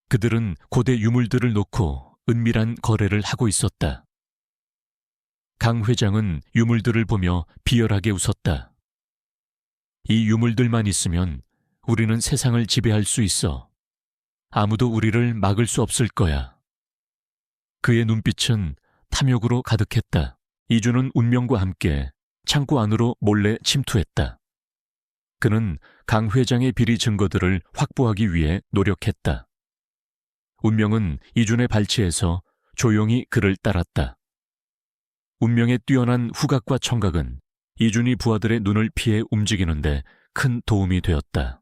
그들은 고대 유물들을 놓고 은밀한 거래를 하고 있었다. 강 회장은 유물들을 보며 비열하게 웃었다. 이 유물들만 있으면 우리는 세상을 지배할 수 있어. 아무도 우리를 막을 수 없을 거야. 그의 눈빛은 탐욕으로 가득했다. 이준은 운명과 함께 창고 안으로 몰래 침투했다. 그는 강 회장의 비리 증거들을 확보하기 위해 노력했다. 운명은 이준의 발치에서 조용히 그를 따랐다. 운명의 뛰어난 후각과 청각은 이준이 부하들의 눈을 피해 움직이는데 큰 도움이 되었다.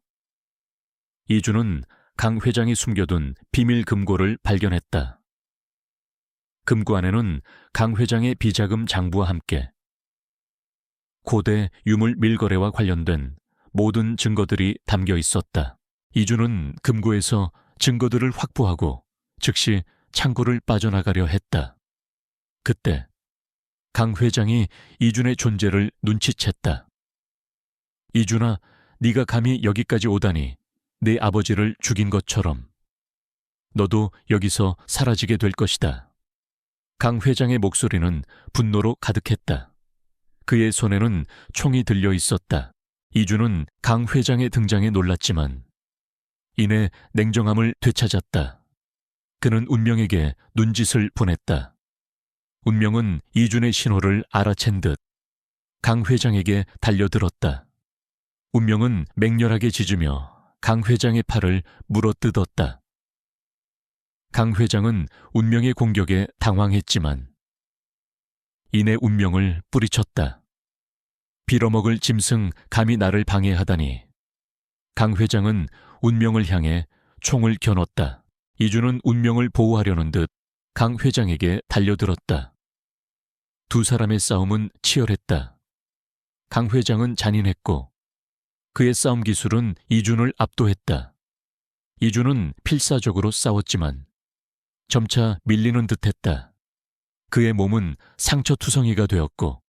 이준은 강 회장이 숨겨둔 비밀 금고를 발견했다. 금고 안에는 강 회장의 비자금 장부와 함께 고대 유물 밀거래와 관련된 모든 증거들이 담겨 있었다. 이준은 금고에서 증거들을 확보하고 즉시 창고를 빠져나가려 했다. 그때 강 회장이 이준의 존재를 눈치챘다. 이준아, 네가 감히 여기까지 오다니 내 아버지를 죽인 것처럼 너도 여기서 사라지게 될 것이다. 강 회장의 목소리는 분노로 가득했다. 그의 손에는 총이 들려 있었다. 이준은 강 회장의 등장에 놀랐지만 이내 냉정함을 되찾았다. 그는 운명에게 눈짓을 보냈다. 운명은 이준의 신호를 알아챈 듯 강 회장에게 달려들었다. 운명은 맹렬하게 짖으며 강 회장의 팔을 물어뜯었다. 강 회장은 운명의 공격에 당황했지만 이내 운명을 뿌리쳤다. 빌어먹을 짐승 감히 나를 방해하다니. 강 회장은 운명을 향해 총을 겨눴다. 이준은 운명을 보호하려는 듯 강 회장에게 달려들었다. 두 사람의 싸움은 치열했다. 강 회장은 잔인했고 그의 싸움 기술은 이준을 압도했다. 이준은 필사적으로 싸웠지만 점차 밀리는 듯했다. 그의 몸은 상처투성이가 되었고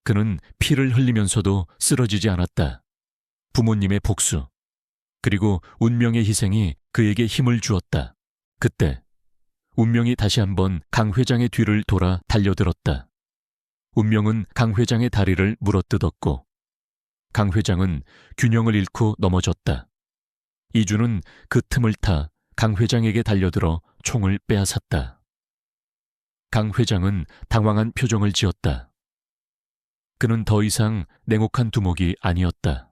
그는 피를 흘리면서도 쓰러지지 않았다. 부모님의 복수, 그리고 운명의 희생이 그에게 힘을 주었다. 그때 운명이 다시 한번 강 회장의 뒤를 돌아 달려들었다. 운명은 강 회장의 다리를 물어뜯었고 강 회장은 균형을 잃고 넘어졌다. 이주는 그 틈을 타 강 회장에게 달려들어 총을 빼앗았다. 강 회장은 당황한 표정을 지었다. 그는 더 이상 냉혹한 두목이 아니었다.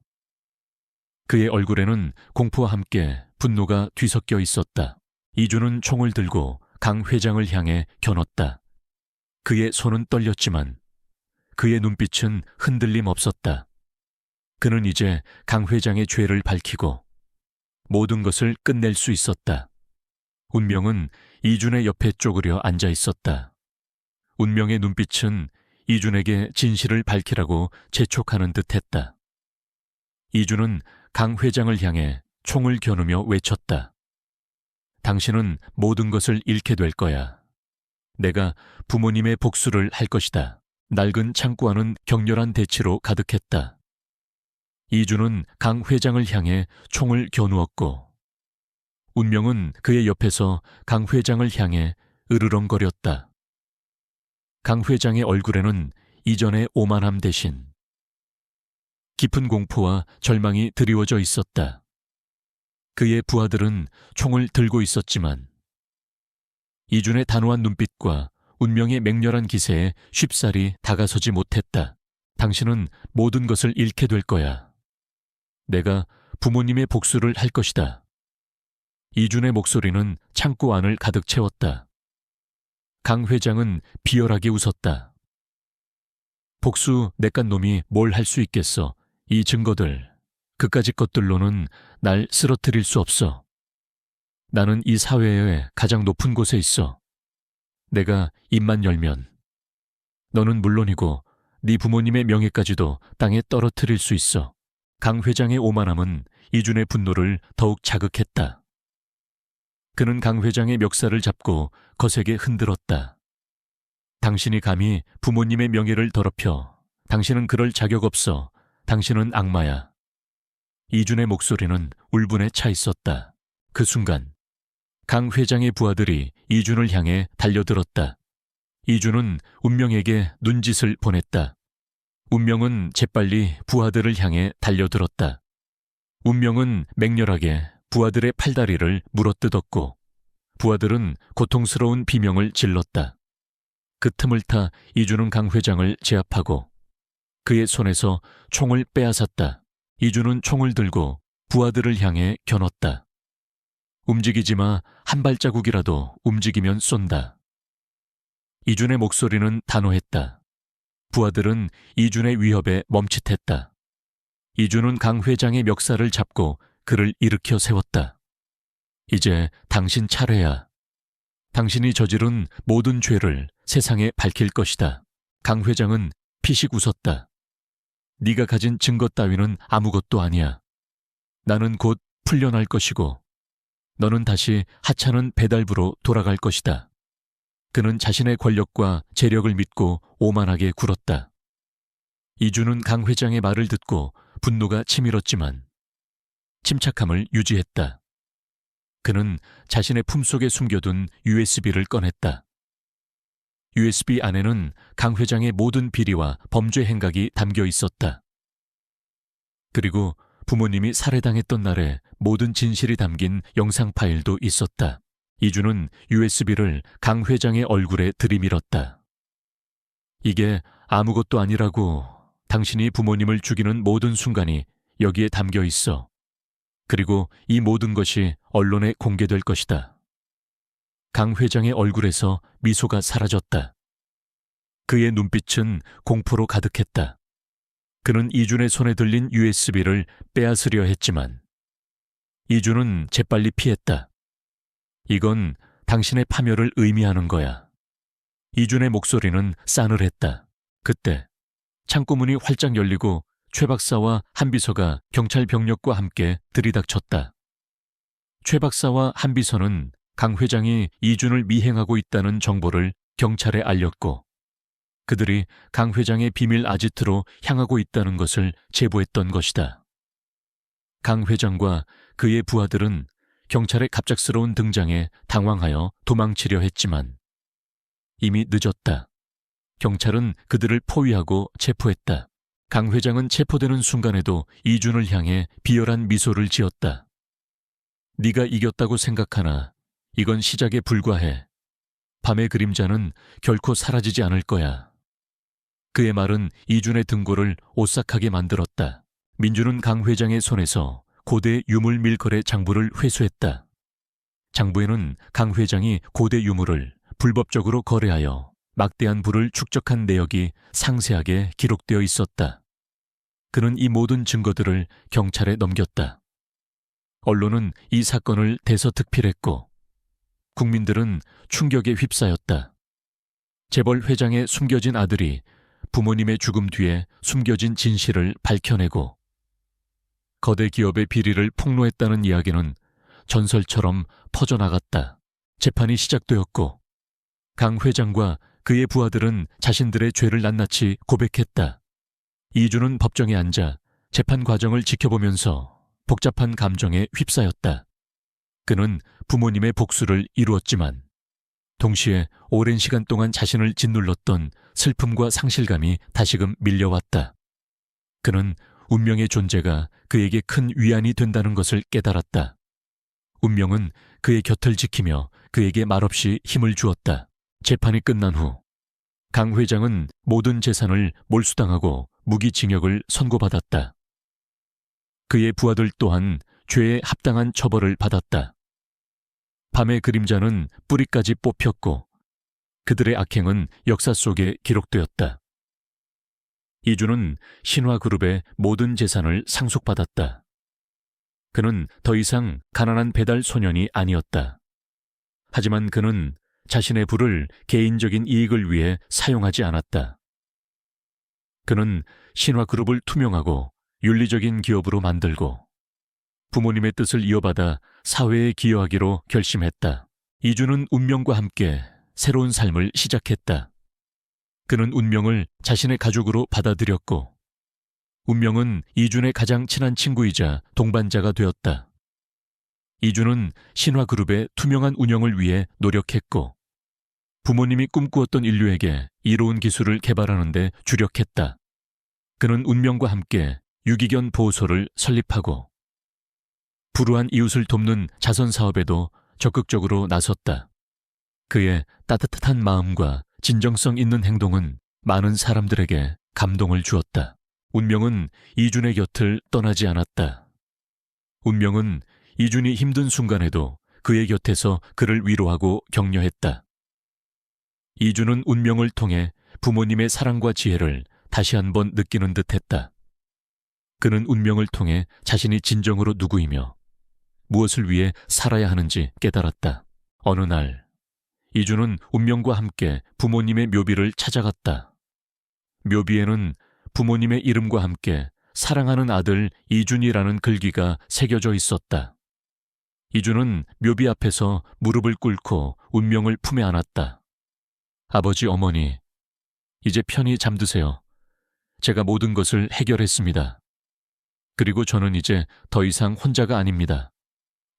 그의 얼굴에는 공포와 함께 분노가 뒤섞여 있었다. 이주는 총을 들고 강 회장을 향해 겨눴다. 그의 손은 떨렸지만 그의 눈빛은 흔들림 없었다. 그는 이제 강 회장의 죄를 밝히고 모든 것을 끝낼 수 있었다. 운명은 이준의 옆에 쪼그려 앉아 있었다. 운명의 눈빛은 이준에게 진실을 밝히라고 재촉하는 듯했다. 이준은 강 회장을 향해 총을 겨누며 외쳤다. 당신은 모든 것을 잃게 될 거야. 내가 부모님의 복수를 할 것이다. 낡은 창고 안은 격렬한 대치로 가득했다. 이준은 강 회장을 향해 총을 겨누었고 운명은 그의 옆에서 강 회장을 향해 으르렁거렸다. 강 회장의 얼굴에는 이전의 오만함 대신 깊은 공포와 절망이 드리워져 있었다. 그의 부하들은 총을 들고 있었지만 이준의 단호한 눈빛과 운명의 맹렬한 기세에 쉽사리 다가서지 못했다. 당신은 모든 것을 잃게 될 거야. 내가 부모님의 복수를 할 것이다. 이준의 목소리는 창고 안을 가득 채웠다. 강 회장은 비열하게 웃었다. 복수 내깐 놈이 뭘 할 수 있겠어. 이 증거들, 그까짓 것들로는 날 쓰러뜨릴 수 없어. 나는 이 사회의 가장 높은 곳에 있어. 내가 입만 열면 너는 물론이고 네 부모님의 명예까지도 땅에 떨어뜨릴 수 있어. 강 회장의 오만함은 이준의 분노를 더욱 자극했다. 그는 강 회장의 멱살을 잡고 거세게 흔들었다. 당신이 감히 부모님의 명예를 더럽혀. 당신은 그럴 자격 없어. 당신은 악마야. 이준의 목소리는 울분에 차 있었다. 그 순간 강 회장의 부하들이 이준을 향해 달려들었다. 이준은 운명에게 눈짓을 보냈다. 운명은 재빨리 부하들을 향해 달려들었다. 운명은 맹렬하게 부하들의 팔다리를 물어뜯었고 부하들은 고통스러운 비명을 질렀다. 그 틈을 타 이준은 강 회장을 제압하고 그의 손에서 총을 빼앗았다. 이준은 총을 들고 부하들을 향해 겨눴다. 움직이지 마. 한 발자국이라도 움직이면 쏜다. 이준의 목소리는 단호했다. 부하들은 이준의 위협에 멈칫했다. 이준은 강 회장의 멱살을 잡고 그를 일으켜 세웠다. 이제 당신 차례야. 당신이 저지른 모든 죄를 세상에 밝힐 것이다. 강 회장은 피식 웃었다. 네가 가진 증거 따위는 아무것도 아니야. 나는 곧 풀려날 것이고 너는 다시 하찮은 배달부로 돌아갈 것이다. 그는 자신의 권력과 재력을 믿고 오만하게 굴었다. 이준은 강 회장의 말을 듣고 분노가 치밀었지만 침착함을 유지했다. 그는 자신의 품속에 숨겨둔 USB를 꺼냈다. USB 안에는 강 회장의 모든 비리와 범죄 행각이 담겨 있었다. 그리고 부모님이 살해당했던 날의 모든 진실이 담긴 영상 파일도 있었다. 이준은 USB를 강 회장의 얼굴에 들이밀었다. 이게 아무것도 아니라고. 당신이 부모님을 죽이는 모든 순간이 여기에 담겨 있어. 그리고 이 모든 것이 언론에 공개될 것이다. 강 회장의 얼굴에서 미소가 사라졌다. 그의 눈빛은 공포로 가득했다. 그는 이준의 손에 들린 USB를 빼앗으려 했지만 이준은 재빨리 피했다. 이건 당신의 파멸을 의미하는 거야. 이준의 목소리는 싸늘했다. 그때 창고문이 활짝 열리고 최 박사와 한 비서가 경찰 병력과 함께 들이닥쳤다. 최 박사와 한 비서는 강 회장이 이준을 미행하고 있다는 정보를 경찰에 알렸고 그들이 강 회장의 비밀 아지트로 향하고 있다는 것을 제보했던 것이다. 강 회장과 그의 부하들은 경찰의 갑작스러운 등장에 당황하여 도망치려 했지만 이미 늦었다. 경찰은 그들을 포위하고 체포했다. 강 회장은 체포되는 순간에도 이준을 향해 비열한 미소를 지었다. 네가 이겼다고 생각하나 이건 시작에 불과해. 밤의 그림자는 결코 사라지지 않을 거야. 그의 말은 이준의 등골을 오싹하게 만들었다. 민주는 강 회장의 손에서 고대 유물 밀거래 장부를 회수했다. 장부에는 강 회장이 고대 유물을 불법적으로 거래하여 막대한 부를 축적한 내역이 상세하게 기록되어 있었다. 그는 이 모든 증거들을 경찰에 넘겼다. 언론은 이 사건을 대서특필했고 국민들은 충격에 휩싸였다. 재벌 회장의 숨겨진 아들이 부모님의 죽음 뒤에 숨겨진 진실을 밝혀내고 거대 기업의 비리를 폭로했다는 이야기는 전설처럼 퍼져나갔다. 재판이 시작되었고 강 회장과 그의 부하들은 자신들의 죄를 낱낱이 고백했다. 이준은 법정에 앉아 재판 과정을 지켜보면서 복잡한 감정에 휩싸였다. 그는 부모님의 복수를 이루었지만 동시에 오랜 시간 동안 자신을 짓눌렀던 슬픔과 상실감이 다시금 밀려왔다. 그는 운명의 존재가 그에게 큰 위안이 된다는 것을 깨달았다. 운명은 그의 곁을 지키며 그에게 말없이 힘을 주었다. 재판이 끝난 후 강 회장은 모든 재산을 몰수당하고 무기징역을 선고받았다. 그의 부하들 또한 죄에 합당한 처벌을 받았다. 밤의 그림자는 뿌리까지 뽑혔고 그들의 악행은 역사 속에 기록되었다. 이준은 신화그룹의 모든 재산을 상속받았다. 그는 더 이상 가난한 배달 소년이 아니었다. 하지만 그는 자신의 부를 개인적인 이익을 위해 사용하지 않았다. 그는 신화그룹을 투명하고 윤리적인 기업으로 만들고 부모님의 뜻을 이어받아 사회에 기여하기로 결심했다. 이준은 운명과 함께 새로운 삶을 시작했다. 그는 운명을 자신의 가족으로 받아들였고 운명은 이준의 가장 친한 친구이자 동반자가 되었다. 이준은 신화그룹의 투명한 운영을 위해 노력했고 부모님이 꿈꾸었던 인류에게 이로운 기술을 개발하는 데 주력했다. 그는 운명과 함께 유기견 보호소를 설립하고 불우한 이웃을 돕는 자선 사업에도 적극적으로 나섰다. 그의 따뜻한 마음과 진정성 있는 행동은 많은 사람들에게 감동을 주었다. 운명은 이준의 곁을 떠나지 않았다. 운명은 이준이 힘든 순간에도 그의 곁에서 그를 위로하고 격려했다. 이준은 운명을 통해 부모님의 사랑과 지혜를 다시 한번 느끼는 듯했다. 그는 운명을 통해 자신이 진정으로 누구이며 무엇을 위해 살아야 하는지 깨달았다. 어느 날 이준은 운명과 함께 부모님의 묘비를 찾아갔다. 묘비에는 부모님의 이름과 함께 사랑하는 아들 이준이라는 글귀가 새겨져 있었다. 이준은 묘비 앞에서 무릎을 꿇고 운명을 품에 안았다. 아버지, 어머니, 이제 편히 잠드세요. 제가 모든 것을 해결했습니다. 그리고 저는 이제 더 이상 혼자가 아닙니다.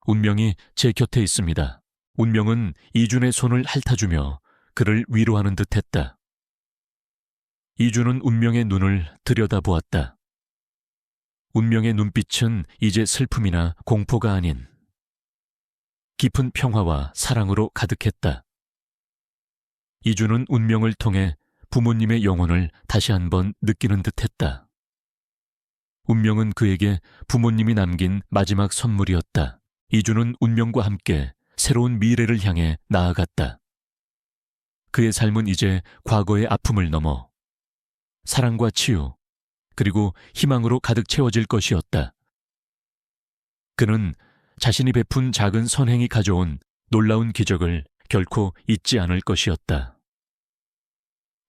운명이 제 곁에 있습니다. 운명은 이준의 손을 핥아주며 그를 위로하는 듯했다. 이준은 운명의 눈을 들여다보았다. 운명의 눈빛은 이제 슬픔이나 공포가 아닌 깊은 평화와 사랑으로 가득했다. 이준은 운명을 통해 부모님의 영혼을 다시 한번 느끼는 듯했다. 운명은 그에게 부모님이 남긴 마지막 선물이었다. 이준은 운명과 함께 새로운 미래를 향해 나아갔다. 그의 삶은 이제 과거의 아픔을 넘어 사랑과 치유, 그리고 희망으로 가득 채워질 것이었다. 그는 자신이 베푼 작은 선행이 가져온 놀라운 기적을 결코 잊지 않을 것이었다.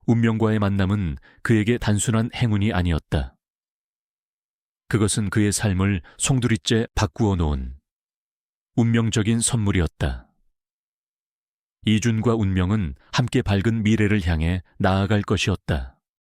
운명과의 만남은 그에게 단순한 행운이 아니었다. 그것은 그의 삶을 송두리째 바꾸어 놓은 운명적인 선물이었다. 이준과 운명은 함께 밝은 미래를 향해 나아갈 것이었다.